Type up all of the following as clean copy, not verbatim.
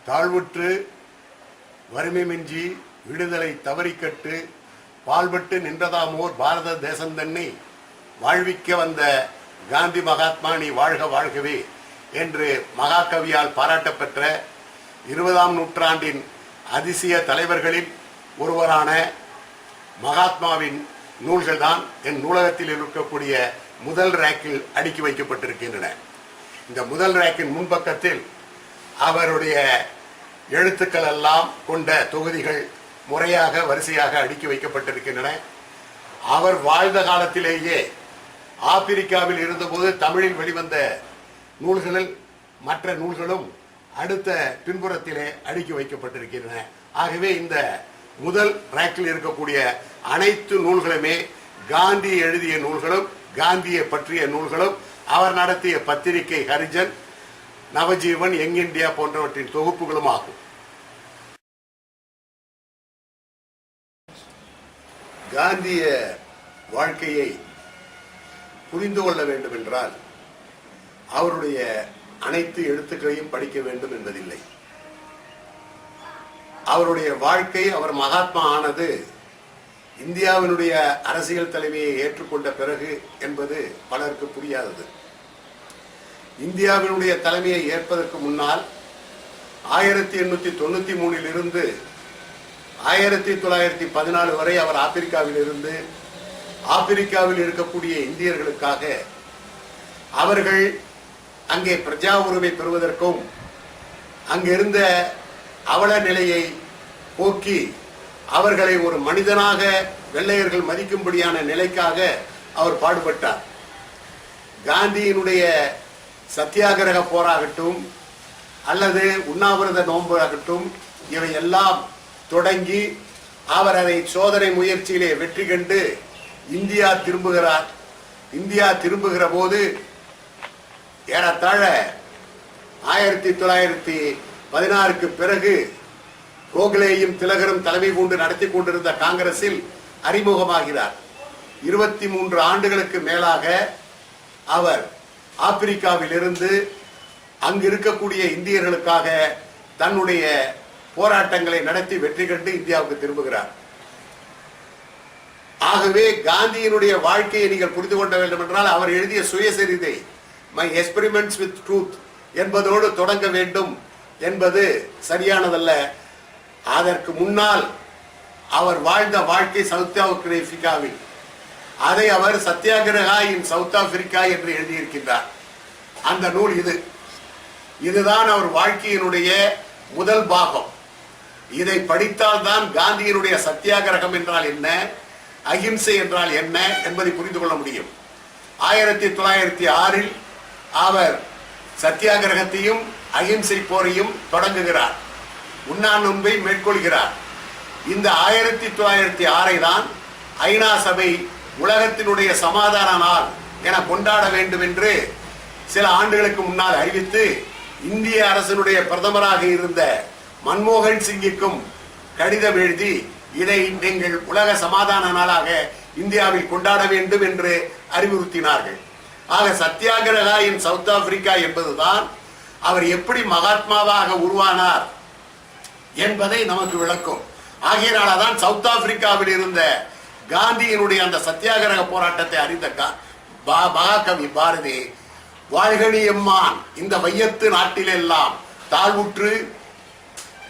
தாழ்வுற்று வறுமை மிஞ்சி விடுதலை தவறிக்கட்டு பால்பட்டு நின்றதாமோர் பாரத தேசந்தன்னை வாழ்விக்க வந்த காந்தி மகாத்மா நீ வாழ்க வாழ்கவே என்று மகாகவியால் பாராட்டப்பெற்ற 20ஆம் நூற்றாண்டின் அதிசய தலைவர்களில் ஒருவரான மகாத்மாவின் நூல்கள்தான் என் நூலகத்தில் இருக்கக்கூடிய முதல் ரேக்கில் அடுக்கி வைக்கப்பட்டிருக்கின்றன. இந்த முதல் ரேக்கின் முன்பக்கத்தில் அவருடைய எழுத்துக்கள் எல்லாம் கொண்ட தொகுதிகள் முறையாக வரிசையாக அடுக்கி வைக்கப்பட்டிருக்கின்றன. அவர் வாழ்ந்த காலத்திலேயே ஆப்பிரிக்காவில் இருந்தபோது தமிழில் வெளிவந்த நூல்களில் மற்ற நூல்களும் அடுத்த பின்புறத்திலே அடுக்கி வைக்கப்பட்டிருக்கின்றன. ஆகவே இந்த முதல் ரேக்கில் இருக்கக்கூடிய அனைத்து நூல்களுமே காந்தி எழுதிய நூல்களும் காந்தியை பற்றிய நூல்களும் அவர் நடத்திய பத்திரிகை ஹரிஜன், நவஜீவன், யங் இந்தியா போன்றவற்றின் தொகுப்புகளும் ஆகும். காந்திய வாழ்க்கையை புரிந்து கொள்ள வேண்டும் என்றால் அவருடைய அனைத்து எழுத்துக்களையும் படிக்க வேண்டும் என்பதில்லை. அவருடைய வாழ்க்கை, அவர் மகாத்மா ஆனது இந்தியாவினுடைய அரசியல் தலைமையை ஏற்றுக்கொண்ட பிறகு என்பது பலருக்கு புரியாதது. இந்தியாவினுடைய தலைமையை ஏற்பதற்கு முன்னால் 1893 இருந்து 1914 வரை அவர் ஆப்பிரிக்காவில் இருந்து ஆப்பிரிக்காவில் இருக்கக்கூடிய இந்தியர்களுக்காக அவர்கள் அங்கே பிரஜா உரிமை பெறுவதற்கும் அங்கிருந்த அவல நிலையை போக்கி அவர்களை ஒரு மனிதனாக வெள்ளையர்கள் மதிக்கும்படியான நிலைக்காக அவர் பாடுபட்டார். காந்தியினுடைய சத்தியாகிரக போராகட்டும் அல்லது உண்ணாவிரத நோன்பு ஆகட்டும் இவை எல்லாம் தொடங்கி அவர் அதை சோதனை முயற்சியிலே வெற்றி கண்டு இந்தியா திரும்புகிறார். இந்தியா திரும்புகிற போது ஏறத்தாழ 1916க்கு பிறகு கோகலேயும் திலகரும் தலைமை கொண்டு நடத்தி கொண்டிருந்த காங்கிரஸில் அறிமுகமாகிறார். 23 ஆண்டுகளுக்கு மேலாக அவர் ஆப்பிரிக்காவில் இருந்து அங்கு இருக்கக்கூடிய இந்தியர்களுக்காக தன்னுடைய போராட்டங்களை நடத்தி வெற்றி கண்டு இந்தியாவுக்கு திரும்புகிறார். ஆகவே காந்தியினுடைய வாழ்க்கையை நீங்கள் புரிந்து கொள்ள வேண்டும் என்றால் அவர் எழுதிய சுயசரிதை மை எக்ஸ்பெரிமெண்ட்ஸ் வித் ட்ரூத் என்பதோடு தொடங்க வேண்டும் என்பது சரியானதல்ல. அதற்கு முன்னால் அவர் வாழ்ந்த வாழ்க்கை சவுத் ஆப்பிரிக்காவில், அதை அவர் சத்தியாகிரகா இன் சவுத் ஆப்பிரிக்கா என்று எழுதியிருக்கின்றார். அந்த நூல் இதுதான் அவர் வாழ்க்கையினுடைய முதல் பாகம். இதை படித்தால் தான் காந்தியினுடைய சத்தியாகிரகம் என்றால் என்ன, அகிம்சை என்றால் என்ன என்பதை புரிந்து கொள்ள முடியும். 1906 அவர் சத்தியாகிரகத்தையும் அகிம்சை போரையும் தொடங்குகிறார், உண்ணா நோன்பை மேற்கொள்கிறார். இந்த 1906 தான் ஐநா சபை உலகத்தினுடைய சமாதான நாள் என கொண்டாட வேண்டும் என்று சில ஆண்டுகளுக்கு முன்னால் அறிவித்து இந்திய அரசினுடைய பிரதமராக இருந்த மன்மோகன் சிங்கிற்கும் கடிதம் எழுதி இதை நீங்கள் உலக சமாதான நாளாக இந்தியாவில் கொண்டாட வேண்டும் என்று அறிவுறுத்தினார்கள். ஆக சத்தியாகிரகா இன் சவுத் ஆப்பிரிக்கா என்பதுதான் அவர் எப்படி மகாத்மாவாக உருவானார் என்பதை நமக்கு விளக்கும். ஆகையினால்தான் சவுத் ஆப்பிரிக்காவில் இருந்த காந்தியினுடைய அந்த சத்தியாகிரக போராட்டத்தை அறிந்த மகாகவி பாரதி வாழ்கனி எம்மான் இந்த வையத்து நாட்டிலெல்லாம் தாழ்வுற்று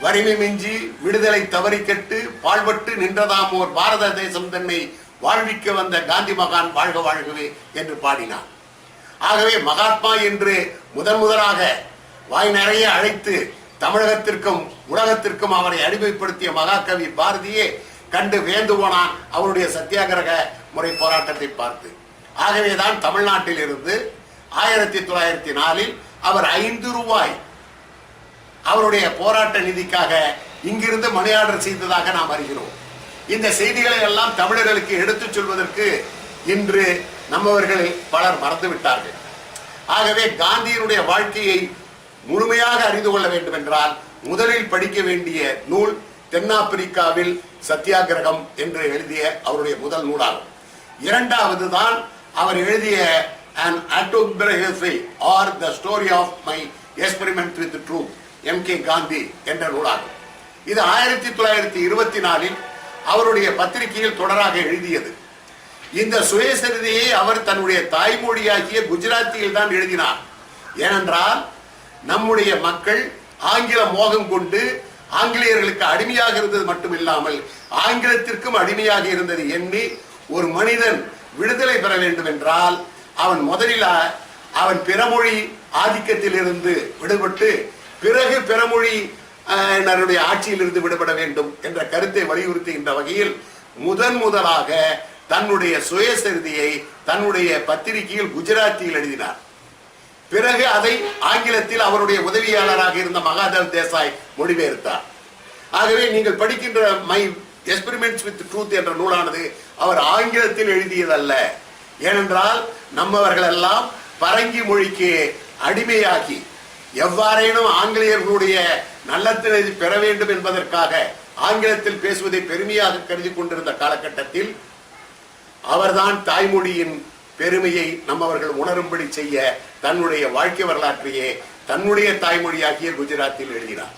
வறுமை மிஞ்சி விடுதலை தவறிக்கட்டு பால்பட்டு நின்றதாமோர் பாரத தேசம் தன்னை வாழ்விக்க வந்த காந்தி மகான் வாழ்க வாழ்கவே என்று பாடினார். ஆகவே மகாத்மா என்று முதலாக வாய் நிறைய அழைத்து தமிழகத்திற்கும் உலகத்திற்கும் அவரை அடிமைப்படுத்திய மகாகவி பாரதியே கண்டு வேந்து போனான் அவருடைய சத்தியாகிரக முறை போராட்டத்தை பார்த்து. ஆகவேதான் தமிழ்நாட்டில் இருந்து 1904 அவர் 5 ரூபாய் அவருடைய போராட்ட நிதிக்காக இங்கிருந்து மணி ஆர்டர் செய்ததாக நாம் அறிகிறோம். இந்த செய்திகளை எல்லாம் தமிழர்களுக்கு எடுத்துச் சொல்வதற்கு இன்று நம்மவர்கள் பலர் மறந்துவிட்டார்கள். ஆகவே காந்தியினுடைய வாழ்க்கையை முழுமையாக அறிந்து கொள்ள வேண்டும் என்றால் முதலில் படிக்க வேண்டிய நூல் தென்னாப்பிரிக்காவில் சத்தியாகிரகம் என்று எழுதிய அவருடைய முதல் நூலாகும். இரண்டாவது தான் அவர் எழுதிய an autobiography or the story of my experiment with the truth M K. Gandhi என்ற நூலாகும். இது 1924 அவருடைய பத்திரிகையில் தொடராக எழுதியது. இந்த சுயசரிதையை அவர் தன்னுடைய தாய்மொழியாகிய குஜராத்தியில் தான் எழுதினார். ஏனென்றால் நம்முடைய மக்கள் ஆங்கில மோகம் கொண்டு ஆங்கிலேயர்களுக்கு அடிமையாக இருந்தது மட்டுமில்லாமல் ஆங்கிலத்திற்கும் அடிமையாக இருந்தது எண்ணி ஒரு மனிதன் விடுதலை பெற வேண்டும் என்றால் அவன் முதலில் அவன் பிறமொழி ஆதிக்கத்தில் இருந்து விடுபட்டு பிறகு பிறமொழி ஆட்சியில் இருந்து விடுபட வேண்டும் என்ற கருத்தை வலியுறுத்துகின்ற வகையில் முதலாக தன்னுடைய சுயசரிதையை தன்னுடைய பத்திரிகையில் குஜராத்தியில் எழுதினார். பிறகு அதை ஆங்கிலத்தில் அவருடைய உதவியாளராக இருந்த மகாதேவ் தேசாய் மொழிபெயர்த்தார். ஆகவே நீங்கள் படிக்கின்ற மை எக்ஸ்பெரிமெண்ட்ஸ் வித் ட்ரூத் என்ற நூலானது அவர் ஆங்கிலத்தில் எழுதியதல்ல. ஏனென்றால் நம்மவர்கள் எல்லாம் பரங்கி மொழிக்கு அடிமையாகி எவ்வாறேனும் ஆங்கிலேயர்களுடைய நல்லத்தினை பெற வேண்டும் என்பதற்காக ஆங்கிலத்தில் பேசுவதை பெருமையாக கருதி கொண்டிருந்த காலகட்டத்தில் அவர்தான் தாய்மொழியின் பெருமையை நம்மவர்கள் உணரும்படி செய்ய தன்னுடைய வாழ்க்கை வரலாற்றையே தன்னுடைய தாய்மொழியாகிய குஜராத்தில் எழுதினார்.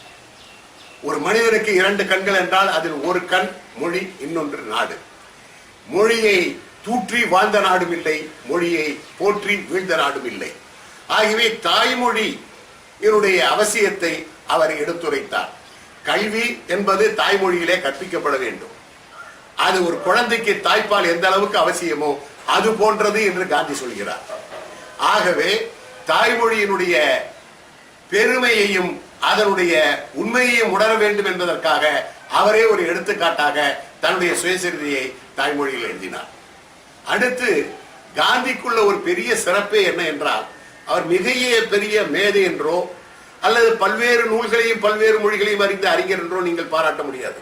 ஒரு மனிதனுக்கு 2 கண்கள் என்றால் அதில் ஒரு கண் மொழி, இன்னொன்று நாடு. மொழியை தூற்றி வாழ்ந்த நாடும் இல்லை, மொழியை போற்றி வீழ்ந்த நாடும் இல்லை. ஆகவே தாய்மொழி இதனுடைய அவசியத்தை அவர் எடுத்துரைத்தார். கல்வி என்பது தாய்மொழியிலே கற்பிக்கப்பட வேண்டும். அது ஒரு குழந்தைக்கு தாய்ப்பால் எந்த அளவுக்கு அவசியமோ அது போன்றது என்று காந்தி சொல்கிறார். ஆகவே தாய்மொழியினுடைய பெருமையையும் அதனுடைய உண்மையையும் உணர வேண்டும் என்பதற்காக அவரே ஒரு எடுத்துக்காட்டாக தன்னுடைய சுயசரிதையை தாய்மொழியில் எழுதினார். அடுத்து காந்திக்குள்ள ஒரு பெரிய சிறப்பே என்ன என்றால் அவர் மிக பெரிய மேதை என்றோ அல்லது பல்வேறு நூல்களையும் பல்வேறு மொழிகளையும் அறிந்த அறிஞர் என்றோ நீங்கள் பாராட்ட முடியாது.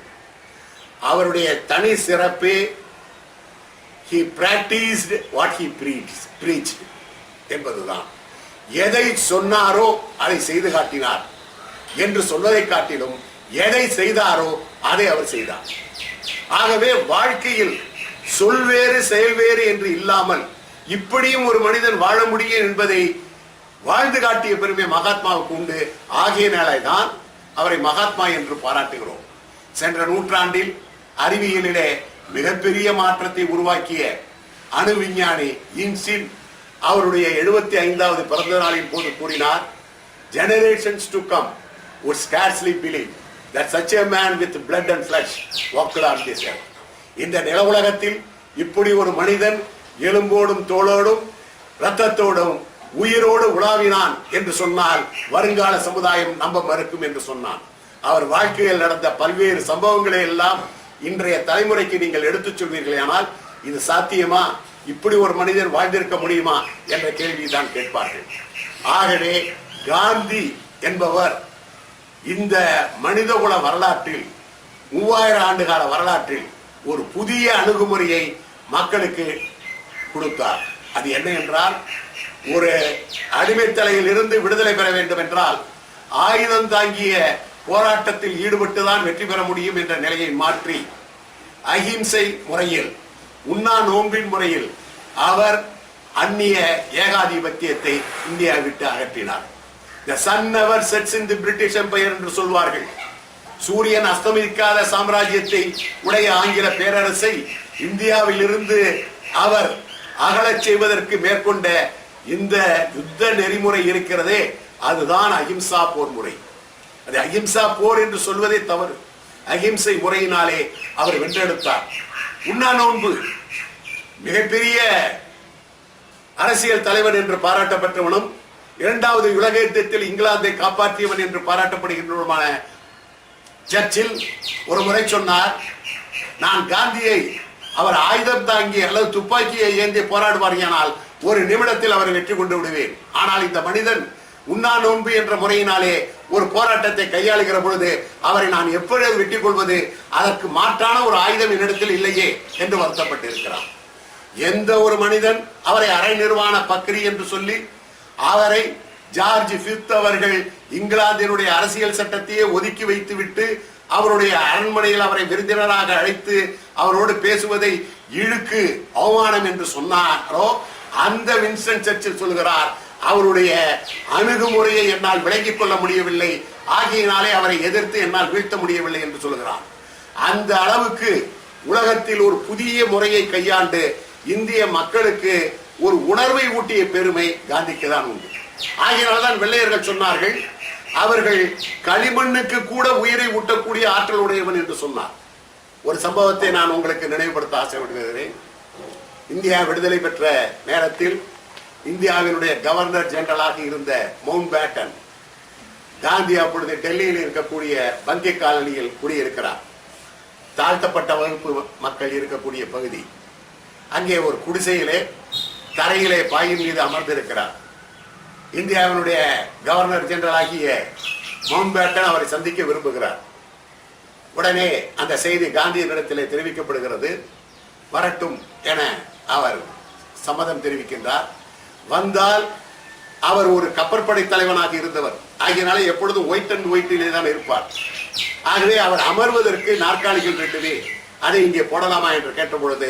அவருடைய தனி சிறப்பே he practiced what he preached என்பதுதான். எதை சொன்னாரோ அதை செய்து காட்டினார் என்று சொல்வதை காட்டிலும் எதை செய்தாரோ அதை அவர் செய்தார். ஆகவே வாழ்க்கையில் சொல்வேறு செயல்வேறு என்று இல்லாமல் இப்படியும் ஒரு மனிதன் வாழ முடியும் என்பதை வாழ்ந்து காட்டிய பெருமை மகாத்மாவுக்கு உண்டு. ஆகியனாலே தான் அவரை மகாத்மா என்று பாராட்டுகிறோம். சென்ற நூற்றாண்டில் அறிவியலிலே மிகப்பெரிய மாற்றத்தை உருவாக்கிய அணு விஞ்ஞானி இன்சின் அவருடைய 75வது பிறந்த நாளின் போது கூறினார், generations to come would scarcely believe that such a man with blood and flesh walked on this earth. இந்த நில உலகத்தில் இப்படி ஒரு மனிதன் எலும்போடும் தோளோடும் இரத்தத்தோடும் உயிரோடு உலாவினான் என்று சொன்னால் வருங்கால சமுதாயம் நம்ப மறுக்கும் என்று சொன்னான். அவர் வாழ்க்கையில் நடந்த பல்வேறு சம்பவங்களை எல்லாம் இன்றைய தலைமுறைக்கு நீங்கள் எடுத்துச் சொல்வீர்களே, ஆனால் இது சாத்தியமா, இப்படி ஒரு மனிதன் வாழ்ந்திருக்க முடியுமா என்ற கேள்விதான் கேட்பார்கள். ஆகவே காந்தி என்பவர் இந்த மனிதகுல வரலாற்றில் 3000 ஆண்டு கால வரலாற்றில் ஒரு புதிய அணுகுமுறையை மக்களுக்கு கொடுத்தார். அது என்ன என்றால், ஒரு அடிமைத்தலையில் இருந்து விடுதலை பெற வேண்டும் என்றால் ஆயுதம் தாங்கிய போராட்டத்தில் ஈடுபட்டுதான் வெற்றி பெற முடியும் என்ற நிலையை மாற்றி அஹிம்சை முறையில், உண்ணா நோன்பின் முறையில் அவர் அந்நிய ஏகாதிபத்தியத்தை இந்தியா விட்டு அகற்றினார். The sun never sets in the British Empire என்று சொல்வார்கள். சூரியன் அஸ்தமிக்காத சாம்ராஜ்யத்தை உடைய ஆங்கில பேரரசை இந்தியாவில் இருந்து அவர் அகலச் செய்வதற்கு மேற்கொண்ட இந்த யுத்த நெறிமுறை இருக்கிறதே, அதுதான் அஹிம்சா போர் முறை. அது அஹிம்சா போர் என்று சொல்வதே தவறு. அஹிம்சை முறையினாலே அவர் வென்றெடுத்தார். உண்ணா நோன்பு மிகப்பெரிய அரசியல் தலைவன் என்று பாராட்டப்பட்டவனும் 2வது உலக யுத்தத்தில் இங்கிலாந்தை காப்பாற்றியவன் என்று பாராட்டப்படுகின்றவருமான சர்ச்சில் ஒரு முறை சொன்னார், நான் காந்தியை அவர் ஆயுதம் தாங்கி அல்லது துப்பாக்கியை ஏந்தி போராடுவார்கள், ஒரு நிமிடத்தில் அவரை வெற்றி கொண்டு விடுவேன். ஆனால் இந்த மனிதன் உண்ணா நோன்பு என்ற முறையினாலே ஒரு போராட்டத்தை கையாளுகிற பொழுது அவரை நான் எப்பொழுது வெற்றி கொள்வது, அதற்கு மாற்றான ஒரு ஆயுதம் என்னிடத்தில் இல்லையே என்று வருத்தப்பட்டு இருக்கிறார். எந்த ஒரு மனிதன் அவரை அரை நிர்வாண பக்ரி என்று சொல்லி அவரை ஜார்ஜ் 5 அவர்கள் இங்கிலாந்தினுடைய அரசியல் சட்டத்தையே ஒதுக்கி வைத்து விட்டு அவருடைய அரண்மனையில் அவரை விருந்தினராக அழைத்து அவரோடு பேசுவதை இழுக்கு அவமானம் என்று சொன்னாரோ, அந்த வின்ஸ்டன் சர்ச்சில் சொல்கிறார், அவருடைய அணுகுமுறையை என்னால் விளங்கிக் கொள்ள முடியவில்லை, ஆகியனாலே அவரை எதிர்த்து என்னால் வீழ்த்த முடியவில்லை என்று சொல்கிறார். அந்த அளவுக்கு உலகத்தில் ஒரு புதிய முறையை கையாண்டு இந்திய மக்களுக்கு ஒரு உணர்வை ஊட்டிய பெருமை காந்திக்கு தான் உண்டு. ஆகியனால்தான் வெள்ளையர்கள் சொன்னார்கள், அவர்கள் களிமண்ணுக்கு கூட உயிரை ஊட்டக்கூடிய ஆற்றல் உடையவன் என்று சொன்னார். ஒரு சம்பவத்தை நான் உங்களுக்கு நினைவுபடுத்த ஆசைப்படுகிறேன். இந்தியா விடுதலை பெற்ற நேரத்தில் இந்தியாவினுடைய கவர்னர் ஜெனரலாக இருந்த மவுண்ட் பேட்டன் காந்தி அப்பொழுது டெல்லியில் இருக்கக்கூடிய பங்கி காலனியில் குடியிருக்கிறார். தாழ்த்தப்பட்ட வகுப்பு மக்கள் இருக்கக்கூடிய பகுதி. அங்கே ஒரு குடிசையிலே தரையிலே பாயின் மீது அமர்ந்திருக்கிறார். இந்தியாவினுடைய கவர்னர் ஜெனரல் ஆகிய மவுண்ட் பேட்டன் அவரை சந்திக்க விரும்புகிறார். உடனே அந்த செய்தி காந்தியினிடத்திலே தெரிவிக்கப்படுகிறது. வரட்டும் என அவர் சம்மதம் தெரிவிக்கின்றார். வந்தால் அவர் ஒரு கப்பற்படை தலைவனாக இருந்தவர் ஆகியனாலே எப்பொழுதும் ஒயிட் அண்ட் ஒயிட்டிலே தான் இருப்பார். ஆகவே அவர் அமர்வதற்கு நாற்காலிகள் வேண்டுமே, அதை இங்கே போடலாமா என்று கேட்டபொழுது,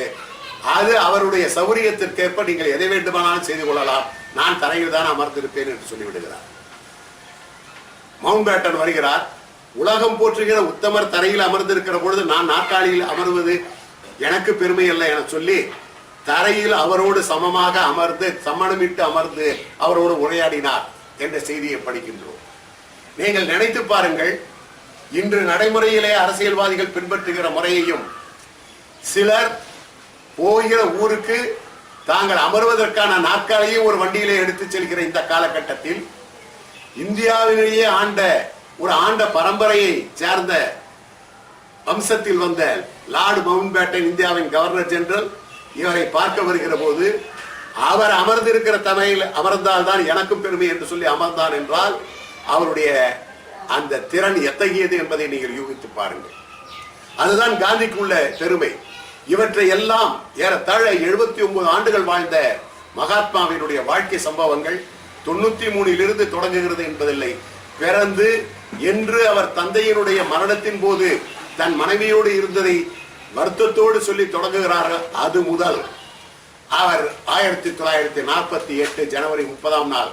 அது அவருடைய சௌரியத்திற்கேற்ப நீங்கள் எதை வேண்டுமானாலும் செய்து கொள்ளலாம், நான் தரையில் தான் அமர்ந்திருப்பேன் என்று சொல்லிவிடுகிறார். மவுண்ட் பேட்டன் வருகிறார். உலகம் போற்றுகிற உத்தமர் தரையில் அமர்ந்திருக்கிற பொழுது நான் நாற்காலியில் அமர்வது எனக்கு பெருமை அல்ல என சொல்லி தரையில் அவரோடு சமமாக அமர்ந்து சம்மணமிட்டு அமர்ந்து அவரோடு உரையாடினார் என்ற செய்தியை படிக்கின்றோம். நீங்கள் நினைத்து பாருங்கள், இன்று நடைமுறையிலே அரசியல்வாதிகள் பின்பற்றுகிற முறையையும் சிலர் போகிற ஊருக்கு தாங்கள் அமர்வதற்கான நாற்காலியை ஒரு வண்டியிலே எடுத்துச் செல்கிற இந்த காலகட்டத்தில் இந்தியாவிலேயே ஆண்ட பரம்பரையை சேர்ந்த வம்சத்தில் வந்த லார்டு மவுண்ட் பேட்டன் இந்தியாவின் கவர்னர் ஜெனரல் இவரை பார்க்க வருகிற போது அவர் அமர்ந்திருக்கிற தமையில் அமர்ந்தால் தான் எனக்கும் பெருமை என்று சொல்லி அமர்ந்தார் என்றால் அவருடைய அந்த திறன் எத்தகையது என்பதை நீங்கள் யூகித்து பாருங்கள். அதுதான் காந்திக்கு உள்ள பெருமை. இவற்றை எல்லாம் ஏறத்தாழ 79 ஆண்டுகள் வாழ்ந்த மகாத்மாவினுடைய வாழ்க்கை சம்பவங்கள் 93 தொடங்குகிறது என்பதில்லை. பிறந்து என்று அவர் தந்தையினுடைய மரணத்தின் போது தன் மனைவியோடு இருந்ததை வருத்தத்தோடு சொல்லி தொடங்குகிறார். அது முதல் அவர் 1948 ஜனவரி 30ஆம் நாள்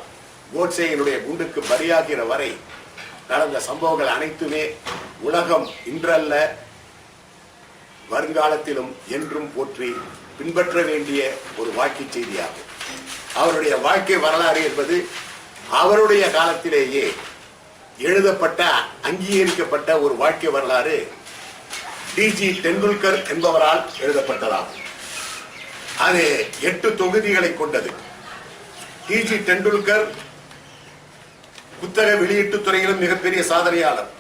கோட்சேயினுடைய குண்டுக்கு பலியாகிற வரை நடந்த சம்பவங்கள் அனைத்துமே உலகம் இன்றல்ல வருங்காலத்திலும் என்றும் போற்றி பின்பற்ற வேண்டிய ஒரு வாழ்க்கை செய்தியாகும். அவருடைய வாழ்க்கை வரலாறு என்பது அவருடைய காலத்திலேயே எழுதப்பட்ட அங்கீகரிக்கப்பட்ட ஒரு வாழ்க்கை வரலாறு டிஜி டெண்டுல்கர் என்பவரால் எழுதப்பட்டதாகும். அது 8 தொகுதிகளை கொண்டது. டிஜி டெண்டுல்கர் புத்தக வெளியீட்டு துறையிலும் மிகப்பெரிய சாதனையாளர்.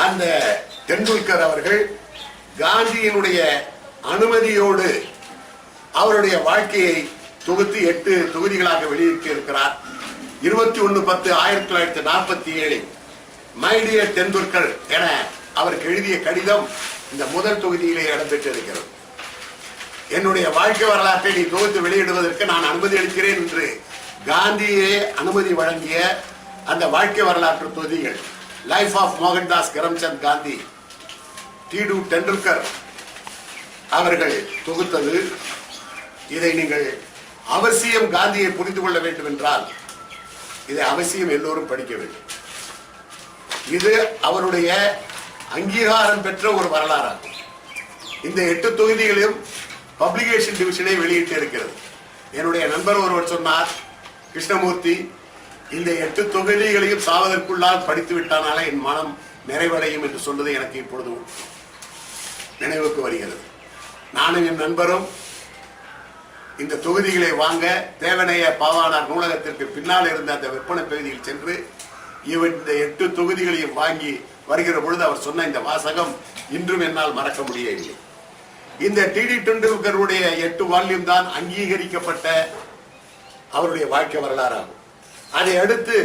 அந்த டெண்டுல்கர் அவர்கள் காந்தியினுடைய அனுமதியோடு அவருடைய வாழ்க்கையை தொகுத்து 8 தொகுதிகளாக வெளியிட்டு இருக்கிறார். 21/10/1947 மை டியர் டெண்டுல்கர் என அவருக்கு எழுதிய கடிதம் இந்த முதல் தொகுதியிலே இடம்பெற்றிருக்கிறது. என்னுடைய வாழ்க்கை வரலாற்றை நீ தொகுத்து வெளியிடுவதற்கு நான் அனுமதி அளிக்கிறேன் என்று காந்தியே அனுமதி வழங்கிய அந்த வாழ்க்கை வரலாற்று தொகுதிகள் லைஃப் ஆஃப் மோகன்தாஸ் கரம்சந்த் காந்தி டி.டு. டெண்டுல்கர் அவர்கள் தொகுத்தது. இதை நீங்கள் அவசியம் காந்தியை புரிந்து கொள்ள வேண்டும் என்றால் இதை அவசியம் எல்லோரும் படிக்க வேண்டும். இது அவருடைய அங்கீகாரம் பெற்ற ஒரு வரலாறாகும். இந்த 8 தொகுதிகளிலும் பப்ளிகேஷன் டிவிஷனை வெளியிட்டு இருக்கிறது. என்னுடைய நண்பர் ஒருவர் சொன்னார், கிருஷ்ணமூர்த்தி, இந்த 8 தொகுதிகளையும் சாவதற்குள்ளால் படித்து விட்டானாலே என் மனம் நிறைவடையும் என்று சொல்வது எனக்கு இப்பொழுது நினைவுக்கு வருகிறது. நானும் என் நண்பரும் இந்த தொகுதிகளை வாங்க தேவனைய பாவானார் நூலகத்திற்கு பின்னால் இருந்த அந்த விற்பனை பகுதியில் சென்று இந்த 8 தொகுதிகளையும் வாங்கி வருகிற பொழுது அவர் சொன்ன இந்த வாசகம் இன்றும் என்னால் மறக்க முடியவில்லை. இந்த டி.டி. டெண்டுல்கருடைய 8 வால்யூம் தான் அங்கீகரிக்கப்பட்ட அவருடைய வாழ்க்கை வரலாறாகும். அதை அடுத்து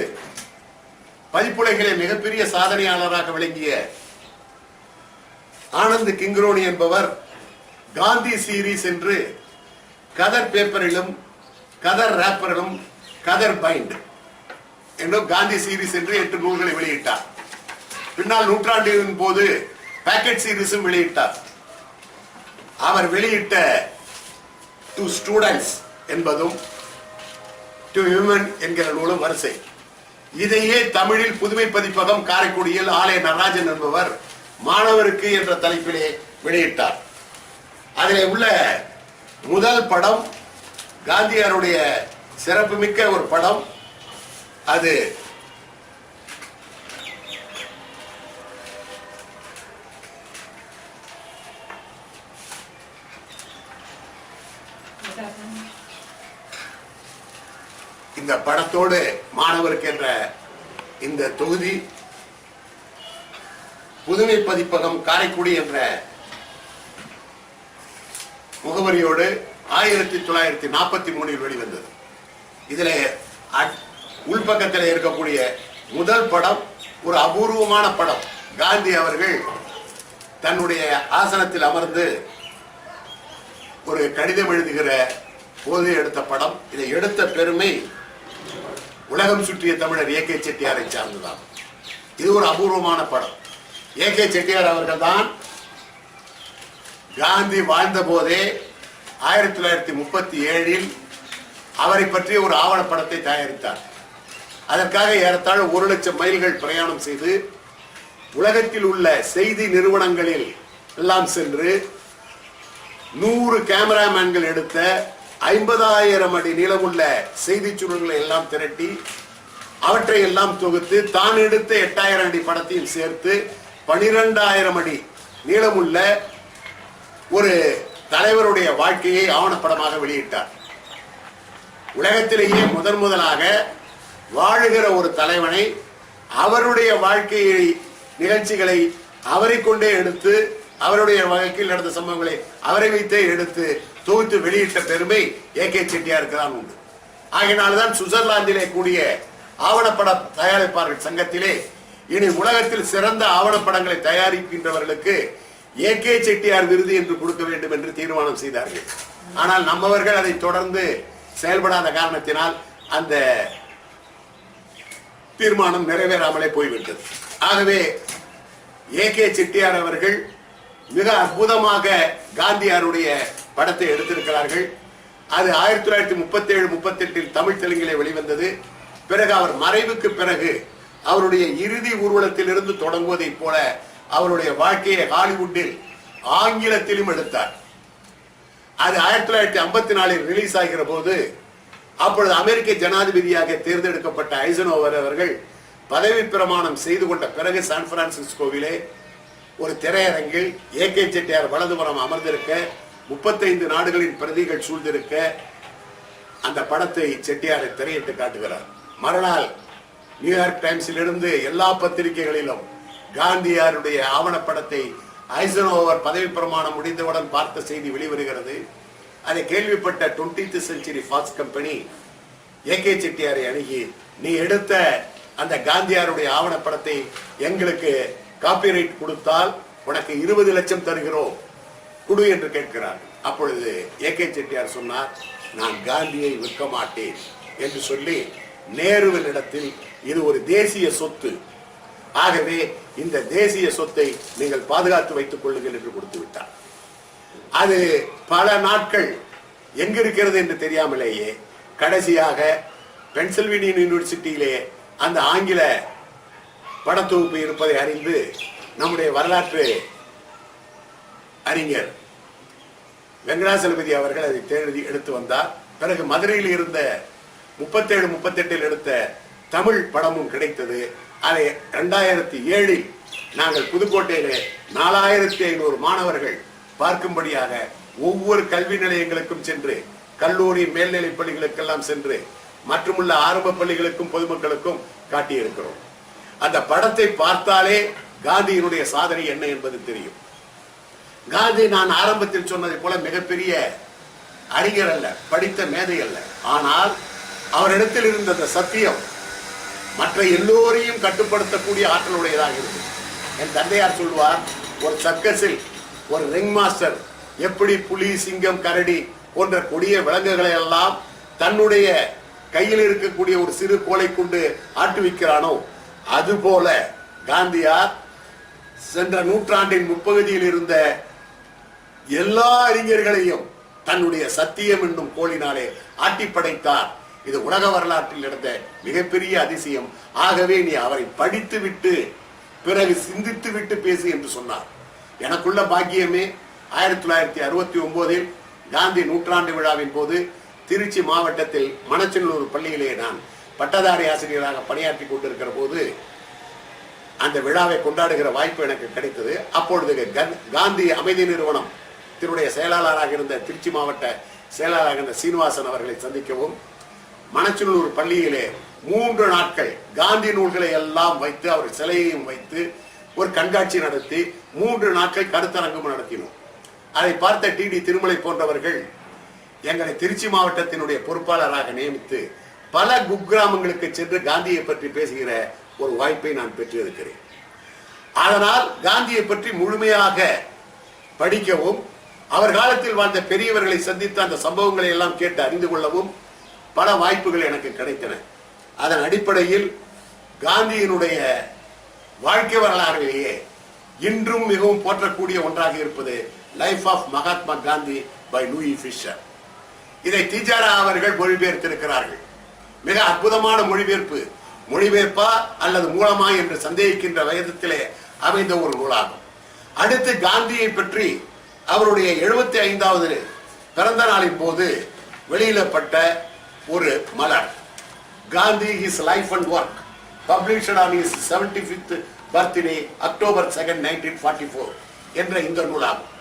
பதிப்புலகிலே மிகப்பெரிய சாதனையாளராக விளங்கிய ஆனந்த் கிங்ரோனி என்பவர் காந்தி சீரீஸ் என்று கதர் பேப்பரிலும் கதர் ரேப்பரிலும் கதர் பைண்ட் என்றும் காந்தி சீரீஸ் என்று 8 நூல்களை வெளியிட்டார். பின்னால் நூற்றாண்டின் போது பாக்கெட் சீரீஸும் வெளியிட்டார். அவர் வெளியிட்ட டு ஸ்டூடெண்ட்ஸ் என்பதும் டு ஹியூமன் என்கிற நூலும் வரிசை. இதையே தமிழில் புதுமை பதிப்பகம் காரைக்குடியில் ஆலய நடராஜன் என்பவர் மாணவருக்கு என்ற தலைப்பிலே வெளியிட்டார். அதிலே உள்ள முதல் படம் காந்தியாருடைய சிறப்புமிக்க ஒரு படம். அது இந்த படத்தோடு மாணவருக்கு என்ற இந்த தொகுதி புதுமை பதிப்பகம் காரைக்குடி என்ற முகவரியோடு 1943 வெளிவந்தது. இதில் உள்பக்கத்தில் இருக்கக்கூடிய முதல் படம் ஒரு அபூர்வமான படம். காந்தி அவர்கள் தன்னுடைய ஆசனத்தில் அமர்ந்து ஒரு கடிதம் எழுதுகிற போது எடுத்த படம். இதை எடுத்த பெருமை உலகம் சுற்றிய தமிழர் ஏ.கே. செட்டியாரை சார்ந்துதான். இது ஒரு அபூர்வமான படம். ஏ.கே. செட்டியார் அவர்கள் தான் காந்தி வாழ்ந்த போதே 1937 அவரை பற்றிய ஒரு ஆவணப்படத்தை தயாரித்தார். அதற்காக ஏறத்தாழ 1,00,000 மைல்கள் பிரயாணம் செய்து உலகத்தில் உள்ள செய்தி நிறுவனங்களில் எல்லாம் சென்று 100 கேமராமேன்கள் எடுத்த 50,000 அடி நீளமுள்ள செய்தி சுருள்களை எல்லாம் திரட்டி அவற்றை எல்லாம் தொகுத்து தான் எடுத்த 8,000 அடி படத்தையும் சேர்த்து 12,000 அடி நீளமுள்ள ஒரு தலைவருடைய வாழ்க்கையை ஆவணப்படமாக வெளியிட்டார். உலகத்திலேயே முதலாக வாழுகிற ஒரு தலைவனை அவருடைய வாழ்க்கையை நிகழ்ச்சிகளை அவரை கொண்டே எடுத்து அவருடைய வாழ்க்கையில் நடந்த சம்பவங்களை அவரை வைத்தே எடுத்து தொகுத்து வெளியிட்ட பெருமை ஏ.கே. செட்டியாருக்கு தான் உண்டு. ஆகையினால்தான் சுவிட்சர்லாந்திலே கூடிய ஆவணப்பட தயாரிப்பாளர்கள் சங்கத்திலே இனி உலகத்தில் சிறந்த ஆவணப்படங்களை தயாரிக்கின்றவர்களுக்கு ஏ.கே. செட்டியார் விருது என்று கொடுக்க வேண்டும் என்று தீர்மானம் செய்தார்கள். ஆனால் நம்மவர்கள் அதை தொடர்ந்து செயல்படாத காரணத்தினால் அந்த தீர்மானம் நிறைவேறாமலே போய்விட்டது. ஆகவே ஏ.கே. செட்டியார் அவர்கள் மிக அற்புதமாக காந்தியாருடைய படத்தை எடுத்திருக்கிறார்கள். அது 1937-38 தமிழ் தெலுங்கிலே வெளிவந்தது. பிறகு அவர் மறைவுக்கு பிறகு அவருடைய இறுதி ஊர்வலத்திலிருந்து தொடங்குவதைப் போல அவருடைய வாழ்க்கையை ஹாலிவுட்டில் ஆங்கிலத்திலும் எடுத்தார். அது 1954 ரிலீஸ் ஆகிற போது அப்பொழுது அமெரிக்க ஜனாதிபதியாக தேர்ந்தெடுக்கப்பட்ட ஐசனோவர் அவர்கள் பதவி பிரமாணம் செய்து கொண்ட பிறகு சான் பிரான்சிஸ்கோவிலே ஒரு திரையரங்கில் ஏ.கே. செட்டியார் வலதுபுறம் அமர்ந்திருக்க 35 நாடுகளின் பிரதிகள் சூழ்ந்திருக்க அந்த படத்தை செட்டியாரை திரையிட்டு காட்டுகிறார். மறுநாள் நியூயார்க் டைம்ஸிலிருந்து எல்லா பத்திரிகைகளிலும் காந்தியாருடைய ஆவணப்படத்தை ஐசனோவர் பதவி பிரமாணம் முடிந்தவுடன் பார்த்த செய்தி வெளிவருகிறது. அதை கேள்விப்பட்ட 20th century fox company A K. செட்டியாரை அணுகி, நீ எடுத்த அந்த காந்தியாருடைய ஆவணப்படத்தை எங்களுக்கு காப்பிரைட் கொடுத்தால் உனக்கு 20 லட்சம் தருகிறோம் குடு என்று கேட்கிறார். அப்பொழுது ஏ.கே. செட்டியார் சொன்னார், நான் காந்தியை விற்க மாட்டேன் என்று சொல்லி நேருவினிடத்தில் இது ஒரு தேசிய சொத்து, ஆகவே இந்த தேசிய சொத்தை நீங்கள் பாதுகாத்து வைத்துக் கொள்ளுங்கள் என்று கொடுத்து விட்டார். அது பல நாட்கள் எங்க இருக்கிறது என்று தெரியாமலேயே கடைசியாக பென்சில்வேனியா யூனிவர்சிட்டியிலே அந்த ஆங்கில படத்தொகுப்பு இருப்பதை அறிந்து நம்முடைய வரலாற்று அறிஞர் வெங்கடாசலபதி அவர்கள் அதை தேடி எடுத்து வந்தார். பிறகு மதுரையில் இருந்த 37-38 எடுத்த தமிழ் படமும் கிடைத்தது. அதை 2007 நாங்கள் புதுக்கோட்டையிலே 4500 மாணவர்கள் பார்க்கும்படியாக ஒவ்வொரு கல்வி நிலையங்களுக்கும் சென்று, கல்லூரி மேல்நிலை பள்ளிகளுக்கெல்லாம் சென்று மற்றுமுள்ள ஆரம்ப பள்ளிகளுக்கும் பொதுமக்களுக்கும் காட்டியிருக்கிறோம். அந்த படத்தை பார்த்தாலே காந்தியினுடைய சாதனை என்ன என்பது தெரியும். காந்தி நான் ஆரம்பத்தில் சொன்னதை போல மிகப்பெரிய அறிஞர் அல்ல, படித்த மேதை அல்ல. ஆனால் அவரிடத்தில் இருந்த அந்த சத்தியம் மற்ற எல்லோரையும் கட்டுப்படுத்தக்கூடிய ஆற்றலுடையதாக இருக்கு. என் தந்தையார் சொல்வார், ஒரு சர்க்கஸில் ஒரு ரிங் மாஸ்டர் எப்படி புலி, சிங்கம், கரடி போன்ற கொடிய விலங்குகளை எல்லாம் தன்னுடைய கையில் இருக்கக்கூடிய ஒரு சிறு கோலை கொண்டு ஆட்டுவிக்கிறானோ அதுபோல காந்தியார் சென்ற நூற்றாண்டின் முற்பகுதியில் இருந்த எல்லா அறிஞர்களையும் தன்னுடைய சத்தியம் என்னும் கோலினாலே ஆட்டி படைத்தார் இது உலக வரலாற்றில் நடந்த மிகப்பெரிய அதிசயம். ஆகவே நீ அவரை படித்து விட்டு பிறகு சிந்தித்து விட்டு பேசு என்று சொன்னார். எனக்குள்ள பாக்கியமே 1969 காந்தி நூற்றாண்டு விழாவின் போது திருச்சி மாவட்டத்தில் மணச்சநல்லூர் பள்ளியிலே நான் பட்டதாரி ஆசிரியராக பணியாற்றி கொண்டிருக்கிற போது அந்த விழாவை கொண்டாடுகிற வாய்ப்பு எனக்கு கிடைத்தது. அப்பொழுது காந்தி அமைதி நிறுவனம் தினுடைய செயலாளராக இருந்த திருச்சி மாவட்ட செயலாளராக இருந்த சீனிவாசன் அவர்களை சந்திக்கவும் மணச்சநல்லூர் பள்ளியிலே 3 நாட்கள் காந்தி நூல்களை எல்லாம் வைத்து அவர் சிலையையும் வைத்து ஒரு கண்காட்சி நடத்தி 3 நாட்கள் கருத்தரங்கம் நடத்தினோம். அதை பார்த்த டிடி திருமலை போன்றவர்கள் எங்களை திருச்சி மாவட்டத்தினுடைய பொறுப்பாளராக நியமித்து பல குக்கிராமங்களுக்கு சென்று காந்தியை பற்றி பேசுகிற ஒரு வாய்ப்பை நான் பெற்றிருக்கிறேன். அதனால் காந்தியை பற்றி முழுமையாக படிக்கவும் அவர் காலத்தில் வாழ்ந்த பெரியவர்களை சந்தித்த அந்த சம்பவங்களை எல்லாம் கேட்டு அறிந்து கொள்ளவும் பல வாய்ப்புகள் எனக்கு கிடைத்தன. அதன் அடிப்படையில் காந்தியினுடைய வாழ்க்கை வரலாறிலேயே இன்றும் மிகவும் போற்றக்கூடிய ஒன்றாக இருப்பது life of Mahatma Gandhi by Louis Fischer. இதை திஜாரா அவர்கள் மொழிபெயர்த்திருக்கிறார்கள். மிக அற்புதமான மொழிபெயர்ப்பு. மொழிபெயர்ப்பா அல்லது மூலமா என்று சந்தேகிக்கின்ற வயதத்திலே அமைந்த ஒரு நூலாகும். அடுத்து காந்தியை பற்றி அவருடைய 75வது பிறந்த நாளின் போது வெளியிடப்பட்ட ஒரு மலர், Gandhi his life and work, published on his 75th birthday October 2, 1944 என்ற இந்த நூலாகும்.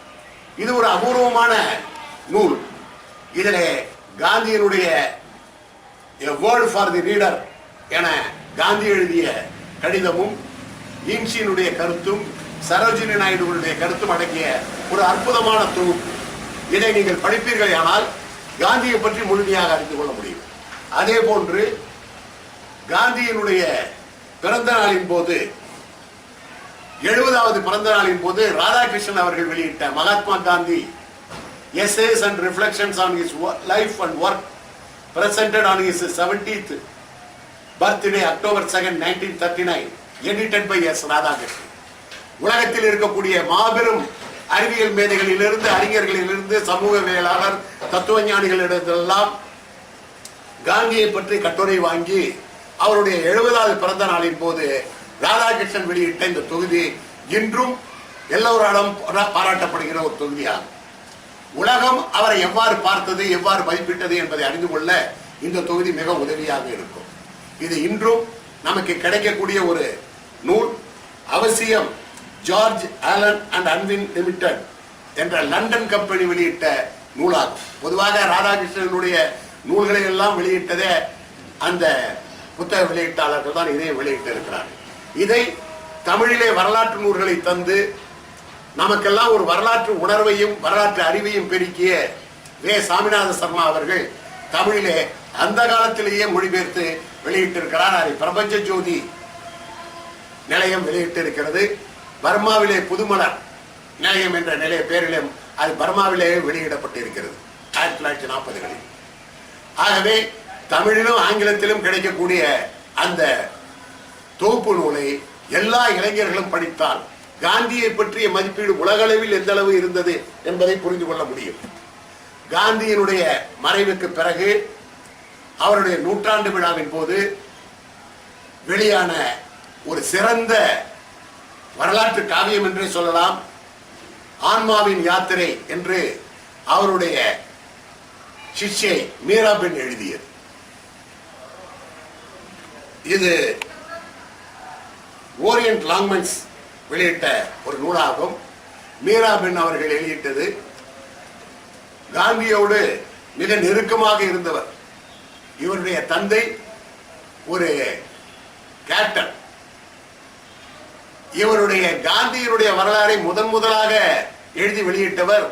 இது ஒரு அபூர்வமான நூல். இதிலே காந்தியினுடைய A word for the reader என காந்தி எழுதிய கடிதமும் இன்சியினுடைய கருத்தும் சரோஜினி நாயுடுடைய கருத்தும் அடங்கிய ஒரு அற்புதமான தொகுப்பு. இதை நீங்கள் படிப்பீர்கள் ஆனால் காந்தியை பற்றி முழுமையாக அறிந்து கொள்ள முடியும். அதே போன்று காந்தியினுடைய பிறந்த நாளின் போது 70வது பிறந்த நாளின் போது ராதாகிருஷ்ணன் அவர்கள் வெளியிட்ட Mahatma Gandhi essays and reflections on his life and work presented on his 70th birthday October 2, 1939 edited by S. Radhakrishnan. உலகத்தில் இருக்கக்கூடிய மாபெரும் அறிவியல் மேதைகளிலிருந்து அறிஞர்களிலிருந்து சமூகவியலாளர் தத்துவஞானிகளிடத்தெல்லாம் காந்தியை பற்றி கட்டுரை வாங்கி அவருடைய 70வது பிறந்த நாளின் போது ராதாகிருஷ்ணன் வெளியிட்ட இந்த தொகுதி இன்றும் எல்லோராலும் பாராட்டப்படுகிற ஒரு தொகுதியாகும். உலகம் அவரை எவ்வாறு பார்த்தது, எவ்வாறு மதிப்பிட்டது என்பதை அறிந்து கொள்ள இந்த தொகுதி மிக உதவியாக இருக்கும். இது இன்றும் நமக்கு கிடைக்கக்கூடிய ஒரு நூல். அவசியம் ஜார்ஜ் ஆலன் அண்ட் அன்வின் லிமிடெட் என்ற லண்டன் கம்பெனி வெளியிட்ட நூலாகும். பொதுவாக ராதாகிருஷ்ணனுடைய நூல்களை எல்லாம் வெளியிட்டதே அந்த புத்தக வெளியீட்டாளர்கள் தான் இதை வெளியிட்டு இருக்கிறார்கள். இதை தமிழிலே வரலாற்று நூல்களை தந்து நமக்கெல்லாம் ஒரு வரலாற்று உணர்வையும் வரலாற்று அறிவையும் பெருக்கிய வே. சாமிநாத சர்மா அவர்கள் தமிழிலே அந்த காலத்திலேயே மொழிபெயர்த்து வெளியிட்டிருக்கிறார். அதை பிரபஞ்ச ஜோதி நிலையம் வெளியிட்டு இருக்கிறது. பர்மாவிலே புதுமலர் நிலையம் என்ற நிலைய பேரிலும் அது பர்மாவிலேயே வெளியிடப்பட்டிருக்கிறது 1940களில். ஆகவே தமிழிலும் ஆங்கிலத்திலும் கிடைக்கக்கூடிய அந்த தொகுப்பு நூலை எல்லா இளைஞர்களும் படித்தால் காந்தியை பற்றிய மதிப்பீடு உலகளவில் எந்த அளவு இருந்தது என்பதை புரிந்து கொள்ள முடியும். காந்தியினுடைய மறைவுக்கு பிறகு அவருடைய நூற்றாண்டு விழாவின் போது வெளியான ஒரு சிறந்த வரலாற்று காவியம் என்றே சொல்லலாம், ஆன்மாவின் யாத்திரை என்று அவருடைய சிஷ்யை மீராபென் எழுதியது. இது ஓரியன்ட் லாங்மன்ஸ் வெளியிட்ட ஒரு நூலாகும். மீராபென் அவர்கள் வெளியிட்டது. காந்தியோடு மிக நெருக்கமாக இருந்தவர். இவருடைய தந்தை ஒரு கேப்டன். இவருடைய காந்தியினுடைய வரலாறை முதலாக எழுதி வெளியிட்டவர்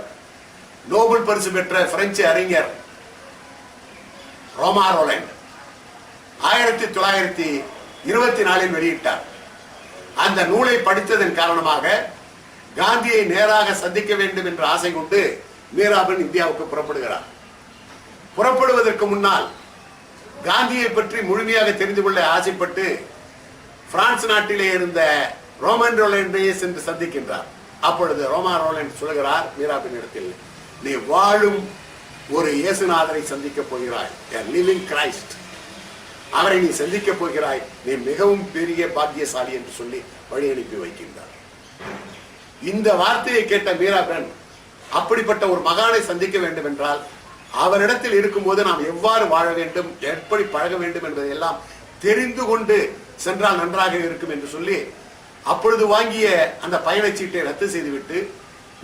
நோபல் பரிசு பெற்ற பிரெஞ்சு அறிஞர் ரோமா ரோலண்ட் 1924 வெளியிட்டார். அந்த நூலை படித்ததன் காரணமாக காந்தியை நேராக சந்திக்க வேண்டும் என்ற ஆசை கொண்டு மீராபென் இந்தியாவுக்கு புறப்படுகிறார். புறப்படுவதற்கு முன்னால் காந்தியை பற்றி முழுமையாக தெரிந்து கொள்ள ஆசைப்பட்டு பிரான்ஸ் நாட்டிலே இருந்த ரோமன் ரோலண்டை சென்று சந்திக்கின்றார். அப்பொழுது ரோமா ரோலண்ட் சொல்கிறார் மீராபென் இடத்தில், நீ வாழும் ஒரு இயேசுநாதரை சந்திக்க போகிறாய், லிவிங் கிரைஸ்ட் அவரை நீ சந்திக்க போகிறாய், நீ மிகவும் பெரிய பாக்கியசாலி என்று சொல்லி வழி அனுப்பி வைக்கின்றார். இந்த வார்த்தையை கேட்ட மீராபென் அப்படிப்பட்ட ஒரு மகானை சந்திக்க வேண்டும் என்றால் அவரிடத்தில் இருக்கும்போது நாம் எவ்வாறு வாழ வேண்டும், எப்படி பழக வேண்டும் என்பதை எல்லாம் தெரிந்து கொண்டு சென்றால் நன்றாக இருக்கும் என்று சொல்லி அப்பொழுது வாங்கிய அந்த பயணச்சீட்டை ரத்து செய்துவிட்டு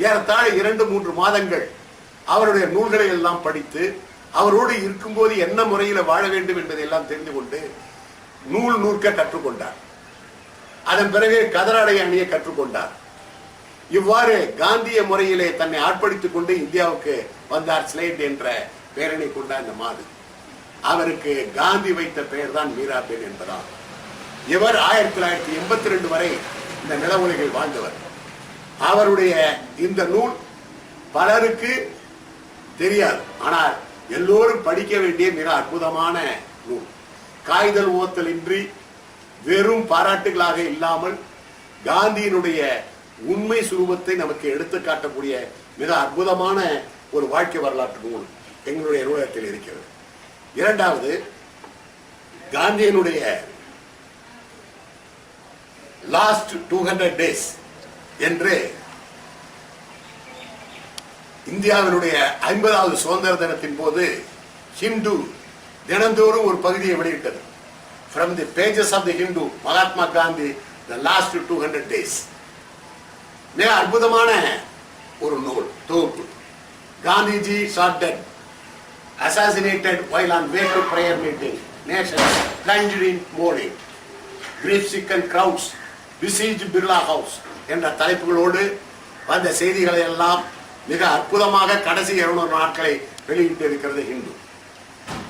ஏறத்தாழ 2-3 மாதங்கள் அவருடைய நூல்களை எல்லாம் படித்து அவரோடு இருக்கும்போது என்ன முறையில் வாழ வேண்டும் என்பதை எல்லாம் தெரிந்து கொண்டு நூல் நூற்க கற்றுக்கொண்டார். அதன் பிறகு கதராடை அணிய கற்றுக்கொண்டார். இவ்வாறு காந்திய முறையிலே தன்னை ஆட்படுத்திக் கொண்டு இந்தியாவுக்கு வந்தார். ஸ்லேட் என்ற பெயரினை கொண்ட அந்த மாது அவருக்கு காந்தி வைத்த பெயர் தான் மீராபென் என்பதால் இவர் 1982 வரை இந்த நில உலகில் வாழ்ந்தவர். அவருடைய இந்த நூல் பலருக்கு தெரியாது, ஆனால் எல்லோரும் படிக்க வேண்டிய மிக அற்புதமான நூல். காய்தல் ஓத்தல் இன்றி வெறும் பாராட்டுகளாக இல்லாமல் காந்தியினுடைய உண்மை சுரூபத்தை நமக்கு எடுத்து காட்டக்கூடிய மிக அற்புதமான ஒரு வாழ்க்கை வரலாற்று நூல் எங்களுடைய நூலகத்தில் இருக்கிறது. இரண்டாவது, காந்தியினுடைய லாஸ்ட் 200 days என்று இந்தியாவினுடைய 50வது சுதந்திர தினத்தின் போது ஹிந்து தினந்தோறும் ஒரு பகுதியை வெளியிட்டது. From the pages of the Hindu, Mahatma Gandhi, the last 200 days. மிக அற்புதமான ஒரு நூல் தொகுப்பு. Gandhiji shot dead, assassinated while on way to prayer meeting, nation plunged in mourning, grief-stricken crowds besieged Birla House என்ற தலைப்புகளோடு வந்த செய்திகளை எல்லாம் மிக அற்புதமாக கடைசி 200 நாட்களை வெளியிட்டு இருக்கிறது ஹிந்து.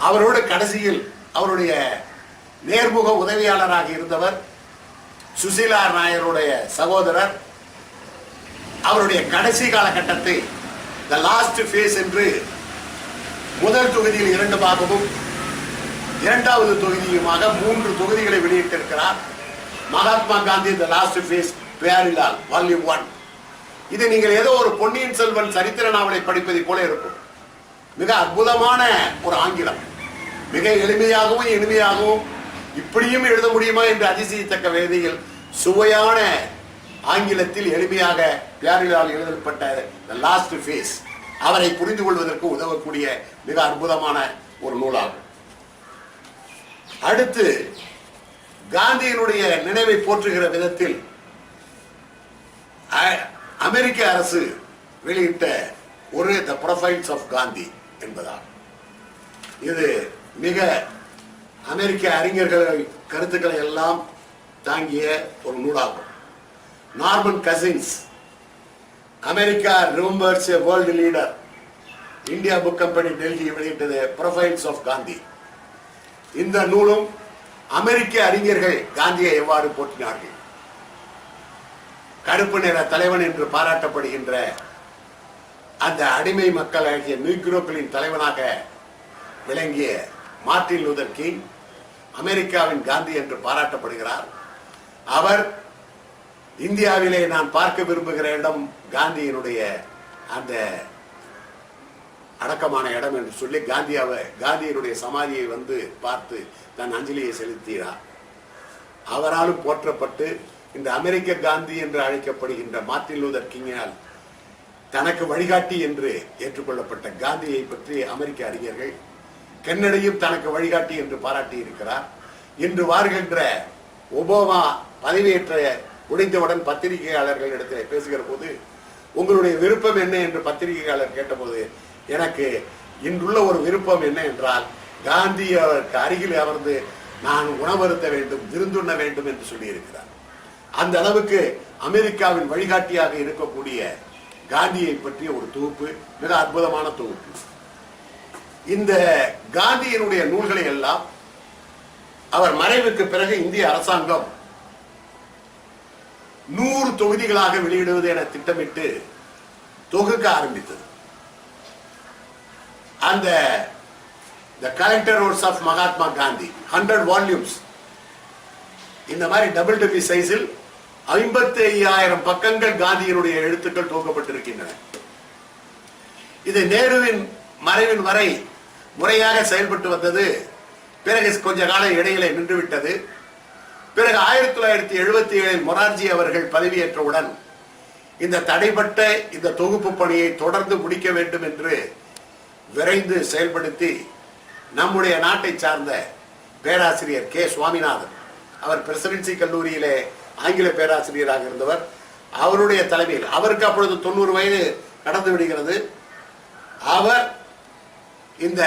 அவரோடு கடைசியில் அவருடைய நேர்முக உதவியாளராக இருந்தவர் சுசீலா நாயருடைய சகோதரர் அவருடைய கடைசி காலகட்டத்தை த லாஸ்ட் ஃபேஸ் என்று முதல் தொகுதியில் 2 பாகமும் இரண்டாவது தொகுதியுமாக 3 தொகுதிகளை வெளியிட்டிருக்கிறார். Mahatma Gandhi the last phase Pyarelal volume 1. இது நீங்கள் ஏதோ ஒரு பொன்னியின் செல்வன் சரித்திர நாவலை படிப்பதை போல இருக்கும். மிக அற்புதமான ஒரு ஆங்கிலம், மிக எளிமையாகவும் இனிமையாகவும் இப்படியும் எழுத முடியுமா என்று அதிசயித்தக்க வேதியில் சுவையான ஆங்கிலத்தில் எளிமையாக பியாரிலால் எழுதப்பட்ட த லாஸ்ட் ஃபேஸ் அவரை புரிந்து கொள்வதற்கு உதவக்கூடிய மிக அற்புதமான ஒரு நூலாகும். அடுத்து, காந்தியினுடைய நினைவை போற்றுகிற விதத்தில் அமெரிக்க அரசு வெளியிட்ட ஒரு த ப்ரொஃபைல்ஸ் ஆஃப் காந்தி என்பதால் இது மிக அமெரிக்க அறிஞர்கள் கருத்துக்களை எல்லாம் தாங்கிய ஒரு நூலாகும். நார்மன் கசின்ஸ், அமெரிக்கா ரிமெம்பர்ஸ் எ world leader, India book company Delhi வெளியிட்டது ப்ரொஃபைல்ஸ் ஆஃப் காந்தி. இந்த நூலும் அமெரிக்க அறிஞர்கள் காந்தியை எவ்வாறு போற்றினார்கள், கருப்பு நிற தலைவன் என்று பாராட்டப்படுகின்ற அந்த அடிமை மக்கள் ஆகிய நீக்ரோக்களின் தலைவனாக விளங்கிய மார்ட்டின் லூதர் கிங் அமெரிக்காவின் காந்தி என்று பாராட்டப்படுகிறார். அவர் இந்தியாவிலே நான் பார்க்க விரும்புகிற இடம் காந்தியினுடைய அந்த அடக்கமான இடம் என்று சொல்லி காந்தியினுடைய சமாதியை வந்து பார்த்து தன் அஞ்சலியை செலுத்தினார். அவராலும் போற்றப்பட்டு இந்த அமெரிக்க காந்தி என்று அழைக்கப்படுகின்ற மார்ட்டின் லூதர் கிங்கினால் தனக்கு வழிகாட்டி என்று ஏற்றுக்கொள்ளப்பட்ட காந்தியை பற்றி அமெரிக்க அறிஞர்கள் கென்னடியும் தனக்கு வழிகாட்டி என்று பாராட்டி இருக்கிறார். இன்று வருகின்ற ஒபாமா பதவியேற்ற உடைந்தவுடன் பத்திரிகையாளர்கள் இடத்தில் பேசுகிற போது உங்களுடைய விருப்பம் என்ன என்று பத்திரிகையாளர் கேட்டபோது எனக்கு இன்றுள்ள ஒரு விருப்பம் என்ன என்றால் காந்தி அவருக்கு அருகில் அமர்ந்து நான் உணவருத்த வேண்டும், விருந்துண்ண வேண்டும் என்று சொல்லியிருக்கிறார். அந்த அளவுக்கு அமெரிக்காவின் வழிகாட்டியாக இருக்கக்கூடிய காந்தியை பற்றிய ஒரு தொகுப்பு, மிக அற்புதமான தொகுப்பு. இந்த காந்தியினுடைய நூல்களை எல்லாம் அவர் மறைவுக்கு பிறகு இந்திய அரசாங்கம் 100 தொகுதிகளாக வெளியிடுவது என திட்டமிட்டு தொகுக்க ஆரம்பித்தது. அந்த The Collector Notes of Mahatma Gandhi 100 volumes இந்த மாதிரி டபுள் டபி சைஸில் 55,000 பக்கங்கள் காந்தியினுடைய எழுத்துக்கள் துவக்கப்பட்டிருக்கின்றன. இது நேருவின் மறைவின் வரை முறையாக செயல்பட்டு வந்தது பிறகு கொஞ்ச காலம் இடையிலே நின்றுவிட்டது. பிறகு 1977 மொரார்ஜி அவர்கள் பதவியேற்றவுடன் இந்த தடைப்பட்ட இந்த தொகுப்பு பணியை தொடர்ந்து முடிக்க வேண்டும் என்று விரைந்து செயல்படுத்தி நம்முடைய நாட்டை சார்ந்த பேராசிரியர் கே சுவாமிநாதன், அவர் பிரசிடென்சி கல்லூரியிலே ஆங்கில பேராசிரியராக இருந்தவர், அவருடைய தலைமையில், அவருக்கு அப்பொழுது 90 வயது கடந்து விடுகிறது, அவர் இந்த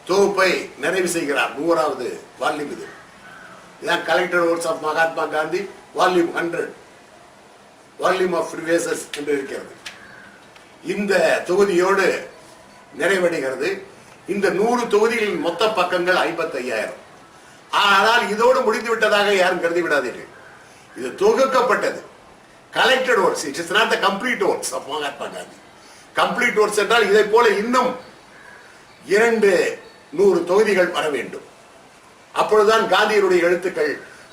தொகுப்பை நிறைவு செய்கிறார். 100வது வால்யூம் இது. இதுதான் கலெக்டர் ஓட்ஸ் of Mahatma Gandhi volume 100, volume of prefaces என்று இருக்கிறது. இந்த தொகுதியோடு நிறைவடைகிறது. இந்த 100 தொகுதிகளின் மொத்த பக்கங்கள் 55,000. ஆனால் இதோடு முடிந்து விட்டதாக யாரும் கருதி விடாதீர்கள். இது தொகுக்கப்பட்டது. Collected quotes, it is not the complete quotes of Mahatma Gandhi. Complete quotes என்றால் இதை போல இன்னும் 200 தொகுதிகள் வர வேண்டும். அப்பொழுதுதான் காந்தியினுடைய எழுத்துக்கள்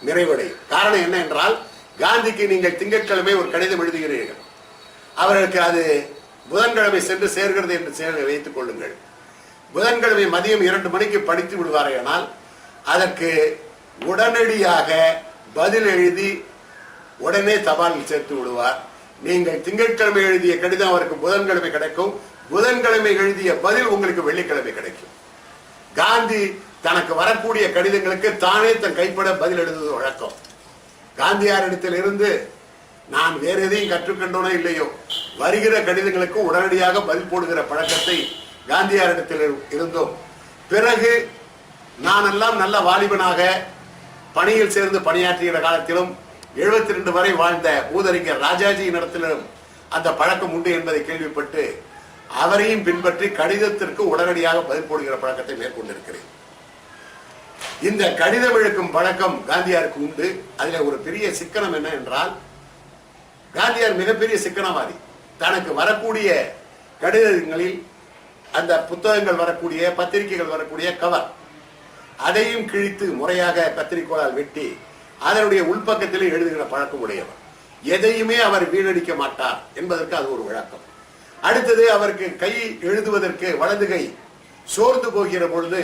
நிறைவடையும். காரணம் என்ன என்றால், காந்திக்கு நீங்கள் திங்கட்கிழமை ஒரு கடிதம் எழுதுகிறீர்கள், அவர்களுக்கு அது புதன்கிழமை சென்று சேர்கிறது என்று வைத்துக் கொள்ளுங்கள். புதன்கிழமை மதியம் 2 மணிக்கு படித்து விடுவார்கள். அதற்கு உடனடியாக பதில் எழுதி உடனே தபாலில் சேர்த்து விடுவார். நீங்கள் திங்கட்கிழமை எழுதிய கடிதம் அவருக்கு புதன்கிழமை கிடைக்கும், புதன்கிழமை எழுதிய பதில் உங்களுக்கு வெள்ளிக்கிழமை கிடைக்கும். காந்தி தனக்கு வரக்கூடிய கடிதங்களுக்கு தானே தன் கைப்பட பதில் எழுதுவது வழக்கம். காந்தியாரிடத்தில் இருந்து நான் வேற எதையும் கற்றுக்கொண்டோனோ இல்லையோ, வருகிற கடிதங்களுக்கு உடனடியாக பதில் போடுகிற பழக்கத்தை காந்தியாரிடத்தில் இருந்தோம். பிறகு நான் எல்லாம் நல்ல வாலிபனாக பணியில் சேர்ந்து பணியாற்றுகிற காலத்திலும் 72 வரை வாழ்ந்த மூதறிஞர் ராஜாஜியின் இடத்திலும் அந்த பழக்கம் உண்டு என்பதை கேள்விப்பட்டு அவரையும் பின்பற்றி கடிதத்திற்கு உடனடியாக பதில் போடுகிற பழக்கத்தை மேற்கொண்டிருக்கிறேன். இந்த கடிதம் எழுக்கும் பழக்கம் காந்தியாருக்கு உண்டு. அதில் ஒரு பெரிய சிக்கனம் என்ன என்றால், காந்தியார் மிகப்பெரிய சிக்கனவாதி. தனக்கு வரக்கூடிய கடிதங்களில் அந்த புத்தகங்கள் வரக்கூடிய, பத்திரிகைகள் வரக்கூடிய கவர், அதையும் கிழித்து முறையாக கத்திரிக்கோளால் வெட்டி அதனுடைய உள்பக்கத்திலே எழுதுகிற பழக்கம் உடையவர். எதையுமே அவர் வீணடிக்க மாட்டார் என்பதற்கு அது ஒரு விளக்கம். அடுத்தது, அவருக்கு கை எழுதுவதற்கு வலது கை சோர்ந்து போகிற பொழுது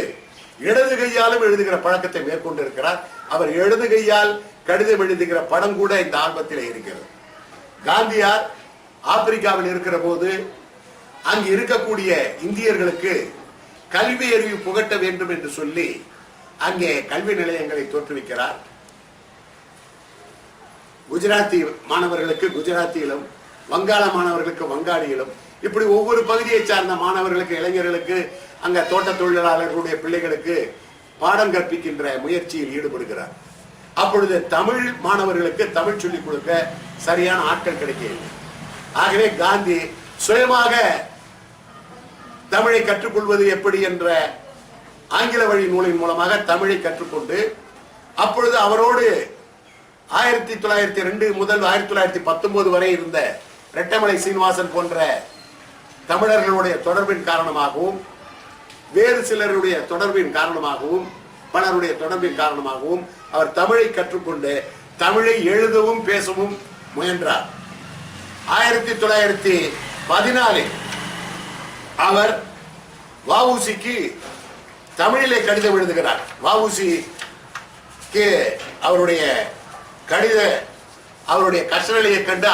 இடது கையாலும் எழுதுகிற பழக்கத்தை மேற்கொண்டிருக்கிறார். அவர் இடது கையால் கடிதம் எழுதுகிற படம் கூட இந்த ஆல்பத்திலே இருக்கிறது. காந்தியார் ஆப்பிரிக்காவில் இருக்கிற போது அங்கு இருக்கக்கூடிய இந்தியர்களுக்கு கல்வி அறிவு புகட்ட வேண்டும் என்று சொல்லி அங்கே கல்வி நிலையங்களை தோற்றுவிக்கிறார். குஜராத்தி மாணவர்களுக்கு குஜராத்தியிலும், வங்காள மாணவர்களுக்கு வங்காளியிலும், இப்படி ஒவ்வொரு பகுதியை சார்ந்த மாணவர்களுக்கு, இளைஞர்களுக்கு, அங்க தோட்ட தொழிலாளர்களுடைய பிள்ளைகளுக்கு பாடம் கற்பிக்கின்ற முயற்சியில் ஈடுபடுகிறார். அப்பொழுது தமிழ் மாணவர்களுக்கு தமிழ் சொல்லிக் கொடுக்க சரியான ஆட்கள் கிடைக்கவில்லை. ஆகவே காந்தி சுயமாக தமிழை கற்றுக்கொள்வது எப்படி என்ற ஆங்கில வழி நூலின் மூலமாக தமிழை கற்றுக்கொண்டு, அப்பொழுது அவரோடு 1902 முதல் 1919 வரை இருந்த ரெட்டமலை சீனிவாசன் போன்ற தமிழர்களுடைய தொடர்பின் காரணமாகவும், வேறு சிலருடைய தொடர்பின் காரணமாகவும், பலருடைய தொடர்பின் காரணமாகவும் அவர் தமிழை கற்றுக்கொண்டு தமிழை எழுதவும் பேசவும் முயன்றார். 1914 அவர் வஉசிக்கு தமிழிலே கடிதம் எழுதுகிறார். வஉசிக்கு அவருடைய கஷ்டநிலையை கண்டு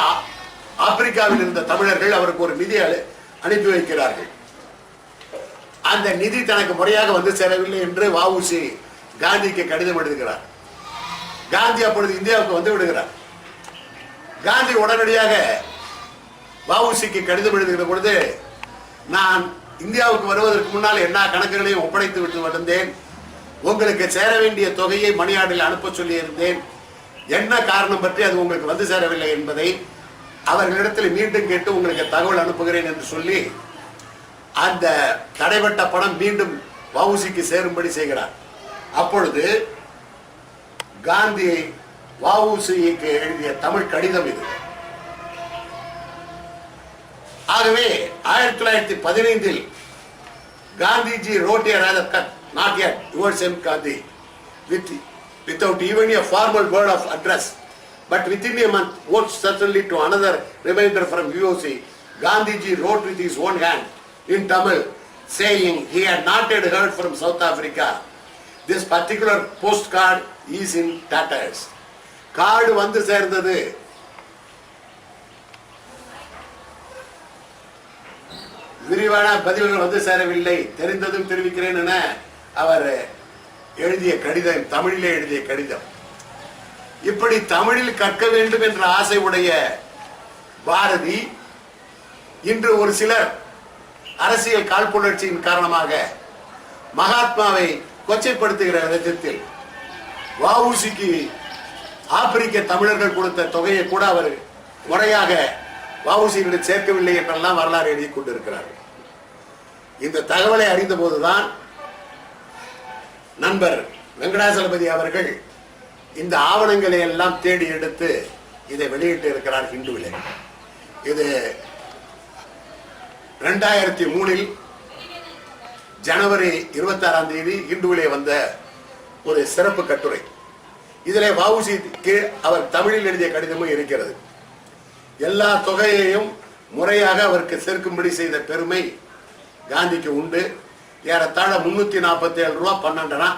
ஆப்பிரிக்காவில் இருந்த தமிழர்கள் அவருக்கு ஒரு நிதி அனுப்பி வைக்கிறார்கள். அந்த நிதி தனக்கு முறையாக வந்து சேரவில்லை என்று வஉசி காந்திக்கு கடிதம் எழுதுகிறார். காந்தி அப்பொழுது இந்தியாவுக்கு வந்து விடுகிறார். காந்தி உடனடியாக வஉசிக்கு கடிதம் எழுதுகிற பொழுது, நான் இந்தியாவுக்கு வருவதற்கு முன்னால் எல்லா கணக்குகளையும் ஒப்படைத்து விட்டு வந்தேன், உங்களுக்கு சேர வேண்டிய தொகையை மணி ஆர்டரில் அனுப்ப சொல்லி இருந்தேன், என்ன காரணம் பற்றி அது உங்களுக்கு வந்து சேரவில்லை என்பதை அவர்களிடத்தில் மீண்டும் கேட்டு உங்களுக்கு தகவல் அனுப்புகிறேன் என்று சொல்லி அந்த தடைப்பட்ட பணம் மீண்டும் வஉசிக்கு சேரும்படி செய்கிறார். அப்பொழுது காந்தி வஉசிக்கு எழுதிய தமிழ் கடிதம் இது. ஆகவே 1915 Gandhiji wrote a rather cut, not yet, towards M. Gandhi, without even a formal word of address, but within a month, wrote certainly to another reminder from VOC. Gandhiji wrote with his own hand in Tamil, saying he had not yet heard from South Africa This particular postcard is in tatters. Card வந்து சேர்ந்தது. விரிவான பதில்கள் வந்து சேரவில்லை, தெரிந்ததும் தெரிவிக்கிறேன் என அவர் எழுதிய கடிதம், தமிழிலே எழுதிய கடிதம். இப்படி தமிழில் கற்க வேண்டும் என்ற ஆசை உடைய பாரதி இன்று ஒரு சிலர் அரசியல் காழ்ப்புணர்ச்சியின் காரணமாக மகாத்மாவை கொச்சைப்படுத்துகிற விதத்தில் வஉசிக்கு ஆப்பிரிக்க தமிழர்கள் கொடுத்த தொகையை கூட அவர் முறையாக வஉசியிடம் சேர்க்கவில்லை என்றெல்லாம் வரலாறு எழுதி கொண்டிருக்கிறார்கள். இந்த தகவலை அறிந்த போதுதான் நண்பர் வெங்கடாசலபதி அவர்கள் இந்த ஆவணங்களை எல்லாம் தேடி எடுத்து இதை வெளியிட்டு இருக்கிறார் ஹிந்துவிலே. இது 2003 ஜனவரி 26ஆம் தேதி ஹிந்துவிலே வந்த ஒரு சிறப்பு கட்டுரை. இதிலே வஉசிக்கு அவர் தமிழில் எழுதிய கடிதமும் இருக்கிறது. எல்லா தொகையையும் முறையாக அவருக்கு சேர்க்கும்படி செய்த பெருமை காந்திக்கு உண்டு. ஏறத்தாழ 347 ரூபா 12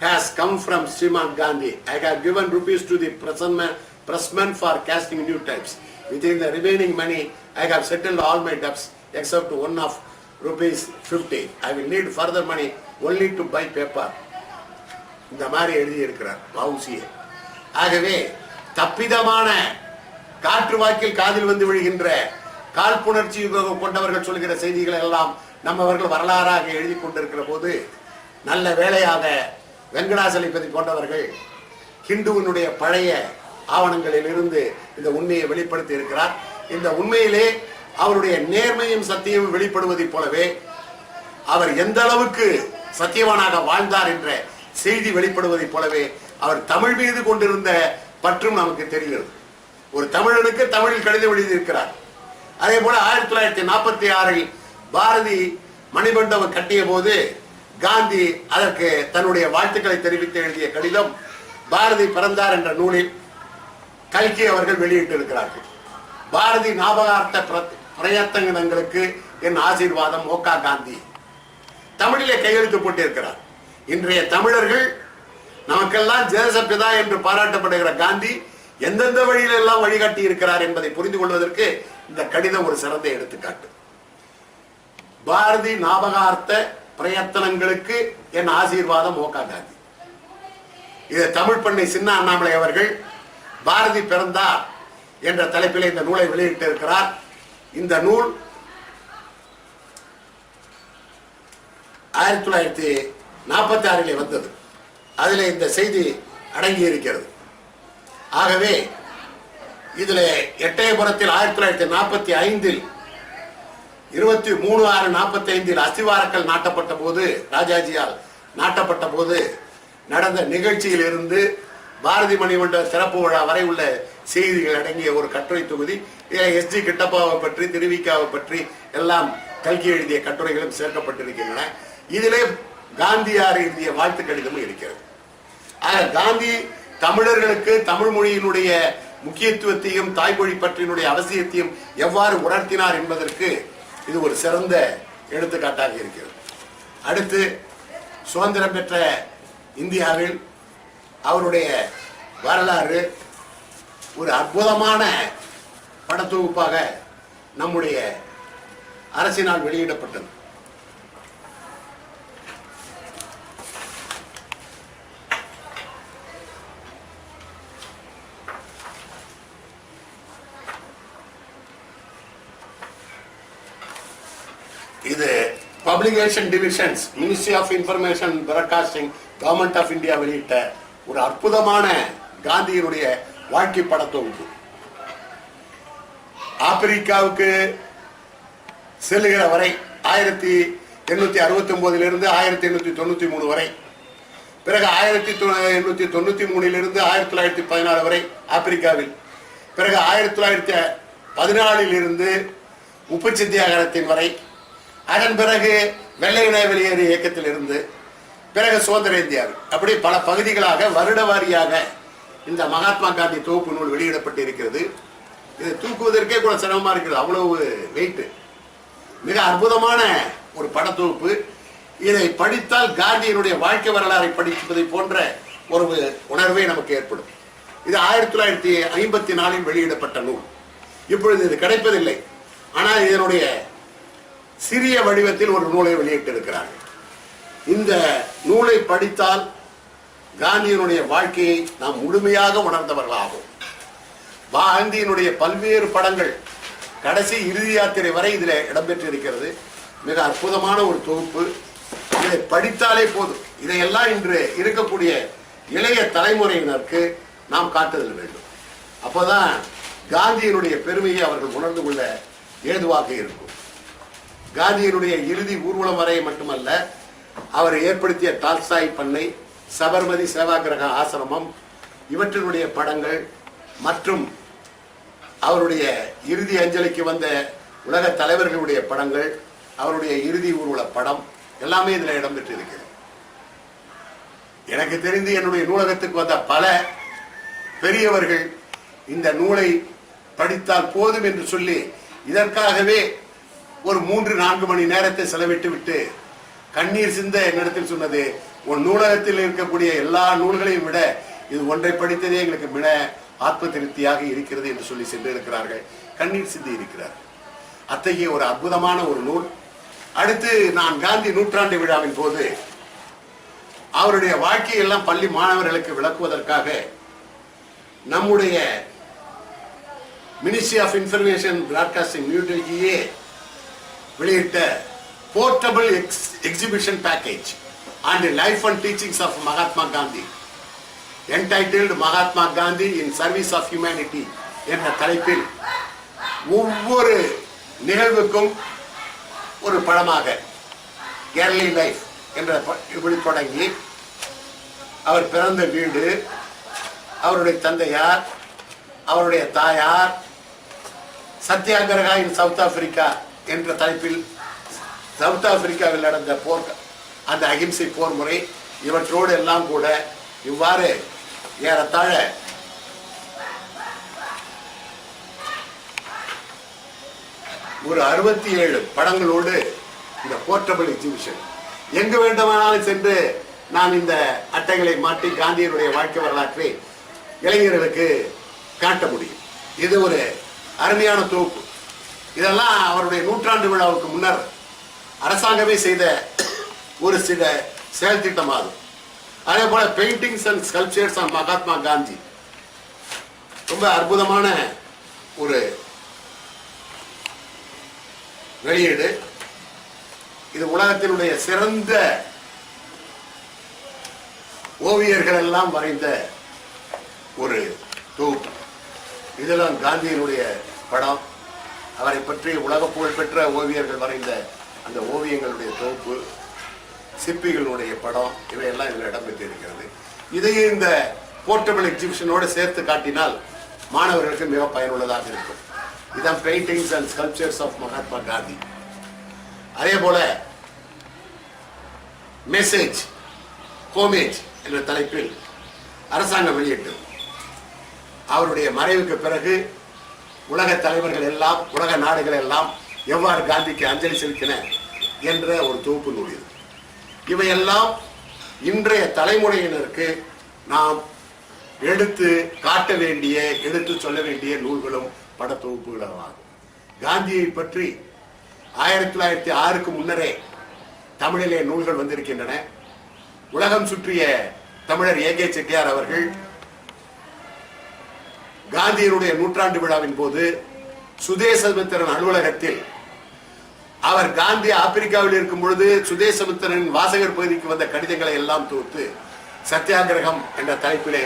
has come from Srimad Gandhi. I have given rupees to the pressman for casting new types. Within the remaining money, I have settled all my debts except one of rupees 50. I will need further money only to buy paper. இந்த மாதிரி எழுதி இருக்கிறார் வஉசியே. ஆகவே தப்பிதமான காற்று வாக்கில் காதில் வந்து விழுகின்ற காழ்ப்புணர்ச்சி கொண்டவர்கள் சொல்கிற செய்திகள் எல்லாம் நம்மவர்கள் வரலாறாக எழுதி கொண்டிருக்கிற போது நல்ல வேளையாக வெங்கடாசலபதி போன்றவர்கள் ஹிந்துவினுடைய பழைய ஆவணங்களில் இருந்து இந்த உண்மையை வெளிப்படுத்தி இருக்கிறார். இந்த உண்மையிலே அவருடைய நேர்மையும் சத்தியமும் வெளிப்படுவதைப் போலவே அவர் எந்த அளவுக்கு சத்தியவானாக வாழ்ந்தார் என்ற செய்தி வெளிப்படுவதைப் போலவே அவர் தமிழ் மீது கொண்டிருந்த பற்றும் நமக்கு தெரிகிறது. ஒரு தமிழனுக்கு தமிழில் கடிதம் எழுதியிருக்கிறார். அதே போல 1946 பாரதி மணிமண்டபம் கட்டிய போது காந்தி அதற்கு தன்னுடைய வாழ்த்துக்களை தெரிவித்து எழுதிய கடிதம் பாரதி பிறந்தார் என்ற நூலில் கல்கி அவர்கள் வெளியிட்டிருக்கிறார்கள். பாரதி ஞாபகார்த்த பிரயத்தனங்களுக்கு என் ஆசீர்வாதம் ஓகா காந்தி தமிழிலே கையெழுத்து போட்டிருக்கிறார். இன்றைய தமிழர்கள் நமக்கெல்லாம் தேசப்பிதா என்று பாராட்டப்படுகிற காந்தி எந்தெந்த வழியிலெல்லாம் வழிகாட்டி இருக்கிறார் என்பதை புரிந்து கொள்வதற்கு இந்த கடிதம் ஒரு சிறந்த எடுத்துக்காட்டு. பாரதி ஞாபகார்த்த பிரயத்தனங்களுக்கு என் ஆசீர்வாதம் ஓகா காந்தி. இது தமிழ் பண்ணை சின்ன அண்ணாமலை அவர்கள் பாரதி பிறந்தார் என்ற தலைப்பில் இந்த நூலை வெளியிட்டு இருக்கிறார். இந்த நூல் 1946 வந்தது. அதில் இந்த செய்தி அடங்கி இருக்கிறது. ஆகவே இதுல எட்டயபுரத்தில் 1945 23/6/45 அஸ்திவாரக்கல் நாட்டப்பட்ட போது, ராஜாஜியால் நாட்டப்பட்ட போது நடந்த நிகழ்ச்சியில் இருந்து பாரதி மணிமண்டல சிறப்பு விழா வரை உள்ள செய்திகள் அடங்கிய ஒரு கட்டுரை தொகுதி. எஸ்ஜி கிட்டப்பாவை பற்றி, திருவிக்காவை பற்றி எல்லாம் கல்கி எழுதிய கட்டுரைகளும் சேர்க்கப்பட்டிருக்கின்றன. இதிலே காந்தியார் எழுதிய வாழ்த்து கடிதமும் இருக்கிறது. ஆக காந்தி தமிழர்களுக்கு தமிழ் மொழியினுடைய முக்கியத்துவத்தையும் தாய்மொழி பற்றினுடைய அவசியத்தையும் எவ்வாறு உணர்த்தினார் என்பதற்கு இது ஒரு சிறந்த எடுத்துக்காட்டாக இருக்கிறது. அடுத்து சுதந்திரம் பெற்ற இந்தியாவில் அவருடைய வரலாறு ஒரு அற்புதமான படத்தொகுப்பாக நம்முடைய அரசினால் வெளியிடப்பட்டது. இது publication divisions, ministry of information broadcasting, government of India வெளியிட்ட ஒரு அற்புதமான காந்தியினுடைய வாழ்க்கை படத்தொகுப்பு. ஆப்பிரிக்காவுக்கு செல்லுகிற வரை 1869 1893 வரை, பிறகு 1893 1914 வரை ஆப்பிரிக்காவில், பிறகு 1914 உப்பு சத்தியாகிரகத்தின் வரை, அதன் பிறகு வெள்ளை இன வெளியேறு இயக்கத்தில் இருந்து, பிறகு சுதந்திர இந்தியாவில், அப்படி பல பகுதிகளாக வருட வாரியாக இந்த மகாத்மா காந்தி தொகுப்பு நூல் வெளியிடப்பட்டு இருக்கிறது. இது தூக்குவதற்கே கூட சிரமமா இருக்கிறது, அவ்வளவு வெயிட். மிக அற்புதமான ஒரு படத்தொகுப்பு. இதை படித்தால் காந்தியினுடைய வாழ்க்கை வரலாறை படிப்பதை போன்ற ஒரு உணர்வே நமக்கு ஏற்படும். இது 1954 வெளியிடப்பட்ட நூல். இப்பொழுது இது கிடைப்பதில்லை. ஆனால் இதனுடைய சிறிய வடிவத்தில் ஒரு நூலை வெளியிட்டிருக்கிறார்கள். இந்த நூலை படித்தால் காந்தியினுடைய வாழ்க்கையை நாம் முழுமையாக உணர்ந்தவர்களாகும். காந்தியினுடைய பல்வேறு படங்கள் கடைசி இறுதி யாத்திரை வரை இதில் இடம்பெற்றிருக்கிறது. மிக அற்புதமான ஒரு தொகுப்பு. இதை படித்தாலே போதும். இதையெல்லாம் இன்று இருக்கக்கூடிய இளைய தலைமுறையினருக்கு நாம் காட்டுதல் வேண்டும். அப்போதான் காந்தியினுடைய பெருமையை அவர்கள் உணர்ந்து கொள்ள ஏதுவாக இருக்கும். காந்தியினுடைய இறுதி ஊர்வலம் வரை மட்டுமல்ல, அவர் ஏற்படுத்திய டால்ஸ்டாய் பண்ணை, சபர்மதி சேவாகிரக ஆசிரமம், இவற்றினுடைய படங்கள் மற்றும் அவருடைய இறுதி அஞ்சலிக்கு வந்த உலக தலைவர்களுடைய படங்கள், அவருடைய இறுதி ஊர்வல படம் எல்லாமே இதில் இடம்பெற்று இருக்கிறது. எனக்கு தெரிந்து என்னுடைய நூலகத்துக்கு வந்த பல பெரியவர்கள் இந்த நூலை படித்தால் போதும் என்று சொல்லி இதற்காகவே ஒரு 3-4 மணி நேரத்தை செலவிட்டு விட்டு கண்ணீர் சிந்த என்னிடத்தில் சொன்னது, உன் நூலகத்தில் இருக்கக்கூடிய எல்லா நூல்களையும் விட இது ஒன்றை படித்ததே எங்களுக்கு மிக ஆத்ம திருப்தியாக இருக்கிறது என்று சொல்லி சென்று இருக்கிறார்கள். கண்ணீர் சிந்தி இருக்கிறார்கள். அத்தகைய ஒரு அற்புதமான ஒரு நூல். அடுத்து நான் காந்தி நூற்றாண்டு விழாவின் போது அவருடைய வாழ்க்கையெல்லாம் பள்ளி மாணவர்களுக்கு விளக்குவதற்காக நம்முடைய ministry of information broadcasting new டெல்லியே வெளியிட்ட portable exhibition package and life and teachings of Mahatma Gandhi entitled Mahatma Gandhi in service of humanity என்ற தலைப்பில் ஒவ்வொரு நிகழ்வுக்கும் ஒரு படமாக ஏர்லி லைஃப் என்ற இப்படி தொடங்கி அவர் பிறந்த வீடு, அவருடைய தந்தையார், அவருடைய தாயார், சத்தியாகிரகா இன் சவுத் ஆப்பிரிக்கா என்ற தலைப்பில் சவுத் ஆப்பிரிக்காவில் நடந்த போர், அந்த அகிம்சை போர் முறை, இவற்றோடு எல்லாம் கூட இவ்வாறு ஏறத்தாழ ஒரு 67 படங்களோடு இந்த போர்ட்டபிள் எக்ஸிபிஷன் எங்கு வேண்டுமானாலும் சென்று நான் இந்த அட்டைகளை மாட்டி காந்தியினுடைய வாழ்க்கை வரலாற்றை இளைஞர்களுக்கு காட்ட முடியும். இது ஒரு அருமையான தொகுப்பு. இதெல்லாம் அவருடைய நூற்றாண்டு விழாவுக்கு முன்னர் அரசாங்கமே செய்த ஒரு சில செயல் திட்டமாகும். அதே போல paintings and sculptures on Mahatma Gandhi ரொம்ப அற்புதமான ஒரு வெளியீடு. இது உலகத்தினுடைய சிறந்த ஓவியர்கள் எல்லாம் வரைந்த ஒரு தொகுப்பு. இதெல்லாம் காந்தியினுடைய படம், அவரை பற்றி உலக புகழ்பெற்ற ஓவியர்கள் வரைந்த அந்த ஓவியங்களுடைய தொகுப்பு, சிற்பிகளுடைய படம், இவையெல்லாம் இதில் இடம்பெற்று இருக்கிறது. இதையும் இந்த போர்ட்டபிள் எக்ஸிபிஷனோடு சேர்த்து காட்டினால் மாணவர்களுக்கு மிக பயனுள்ளதாக இருக்கும். இதான் paintings and sculptures of Mahatma Gandhi. அதே போல மெசேஜ் ஹோமேஜ் என்ற தலைப்பில் அரசாங்கம் வெளியிட்டது. அவருடைய மறைவுக்கு பிறகு உலக தலைவர்கள் எல்லாம், உலக நாடுகள் எல்லாம் எவ்வாறு காந்திக்கு அஞ்சலி செலுத்தின என்ற ஒரு தொகுப்பு நூல் இது. இவையெல்லாம் இன்றைய தலைமுறையினருக்கு நாம் எடுத்து காட்ட வேண்டிய, எடுத்து சொல்ல வேண்டிய நூல்களும் பட தொகுப்புகளும் ஆகும். காந்தியை பற்றி 1906க்கு முன்னரே தமிழிலே நூல்கள் வந்திருக்கின்றன. உலகம் சுற்றிய தமிழர் ஏகே செட்டியார் அவர்கள் காந்தியினுடைய நூற்றாண்டு விழாவின் போது சுதேசமித்திரன் அலுவலகத்தில் அவர் காந்தி ஆப்பிரிக்காவில் இருக்கும் பொழுது சுதேசமித்திரன் வாசகர் பகுதிக்கு வந்த கடிதங்களை எல்லாம் தொகுத்து சத்தியாகிரகம் என்ற தலைப்பிலே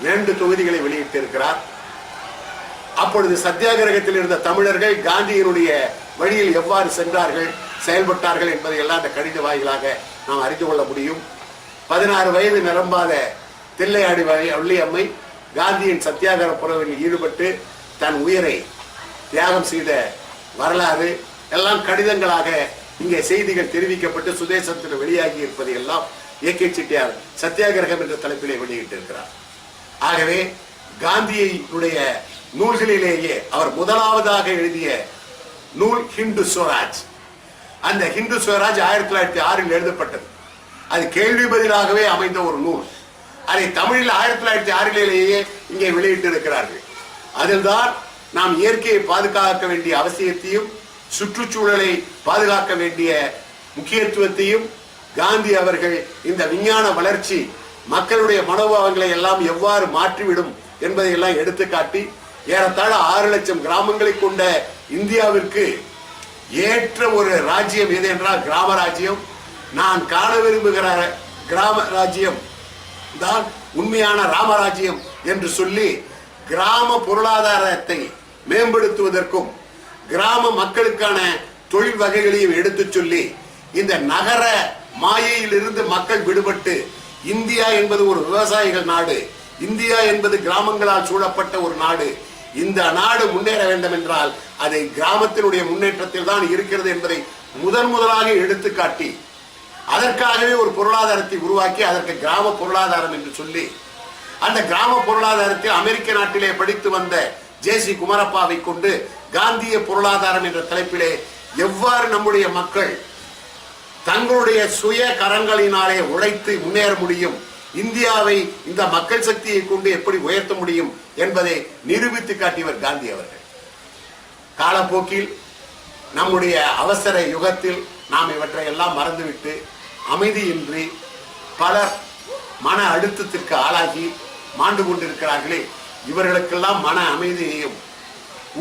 2 தொகுதிகளை வெளியிட்டிருக்கிறார். அப்பொழுது சத்தியாகிரகத்தில் இருந்த தமிழர்கள் காந்தியினுடைய வழியில் எவ்வாறு சென்றார்கள், செயல்பட்டார்கள் என்பதை எல்லாம் அந்த கடித வாயிலாக நாம் அறிந்து கொள்ள முடியும். 16 வயது நிரம்பாத தில்லையாடி வள்ளியம்மை காந்தியின் சத்தியாகிரக புறவில் ஈடுபட்டு தன் உயிரை தியாகம் செய்த வரலாறு எல்லாம் கடிதங்களாக இங்கே செய்திகள் தெரிவிக்கப்பட்டு சுதேசத்தில் வெளியாகி இருப்பதை எல்லாம் ஏகே செட்டியார் சத்தியாகிரகம் என்ற தலைப்பிலே வெளியிட்டிருக்கிறார். ஆகவே காந்தியுடைய நூல்களிலேயே அவர் முதலாவதாக எழுதிய நூல் ஹிந்து ஸ்வராஜ். அந்த ஹிந்து ஸ்வராஜ் 1906 எழுதப்பட்டது. அது கேள்வி பதிலாகவே அமைந்த ஒரு நூல். அதை தமிழில் 1906 இங்கே வெளியிட்டு இருக்கிறார்கள். அதில்தான் நாம் இயற்கையை பாதுகாக்க வேண்டிய அவசியத்தையும் சுற்றுச்சூழலை பாதுகாக்க வேண்டிய முக்கியத்துவத்தையும் காந்தி அவர்கள் இந்த விஞ்ஞான வளர்ச்சி மக்களுடைய மனோபாவங்களை எல்லாம் எவ்வாறு மாற்றிவிடும் என்பதை எல்லாம் எடுத்துக்காட்டி ஏறத்தாழ 6 லட்சம் கிராமங்களை கொண்ட இந்தியாவிற்கு ஏற்ற ஒரு ராஜ்யம் எது என்றால் கிராம ராஜ்யம். நான் காண விரும்புகிற கிராம ராஜ்யம் தான் உண்மையான ராமராஜ்யம் என்று சொல்லி கிராம பொருளாதாரத்தை மேம்படுத்துவதற்கும் கிராம மக்களுக்கான தொழில் வகைகளையும் எடுத்து சொல்லி இந்த நகர மாயையிலிருந்து மக்கள் விடுபட்டு இந்தியா என்பது ஒரு விவசாயிகள் நாடு, இந்தியா என்பது கிராமங்களால் சூழப்பட்ட ஒரு நாடு, இந்த நாடு முன்னேற வேண்டும் என்றால் அதை கிராமத்தினுடைய முன்னேற்றத்தில் தான் இருக்கிறது என்பதை முதலாக எடுத்துக்காட்டி அதற்காகவே ஒரு பொருளாதாரத்தை உருவாக்கி அதற்கு கிராம பொருளாதாரம் என்று சொல்லி அந்த கிராம பொருளாதாரத்தில் அமெரிக்க நாட்டிலே படித்து வந்த ஜே.சி. குமரப்பாவை கொண்டு காந்திய பொருளாதாரம் என்ற தலைப்பிலே எவ்வாறு நம்முடைய மக்கள் தங்களுடைய சுய கரங்களினாலே உழைத்து முன்னேற முடியும், இந்தியாவை இந்த மக்கள் சக்தியை கொண்டு எப்படி உயர்த்த முடியும் என்பதை நிரூபித்து காட்டியவர் காந்தி அவர்கள். காலப்போக்கில் நம்முடைய அவசர யுகத்தில் நாம் இவற்றை எல்லாம் மறந்துவிட்டு அமைதியின்றி பலர் மன அழுத்தத்திற்கு ஆளாகி மாண்டு கொண்டிருக்கிறார்களே, இவர்களுக்கெல்லாம் மன அமைதியையும்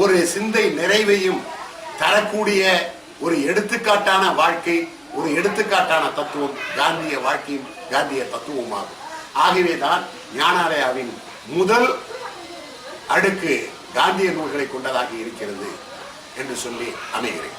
ஒரு சிந்தை நிறைவையும் தரக்கூடிய ஒரு எடுத்துக்காட்டான வாழ்க்கை, ஒரு எடுத்துக்காட்டான தத்துவம் காந்திய வாழ்க்கையும் காந்திய தத்துவமாகும். ஆகவேதான் ஞானாலயாவின் முதல் அடுக்கு காந்திய நூல்களை கொண்டதாக இருக்கிறது என்று சொல்லி அமைகிறேன்.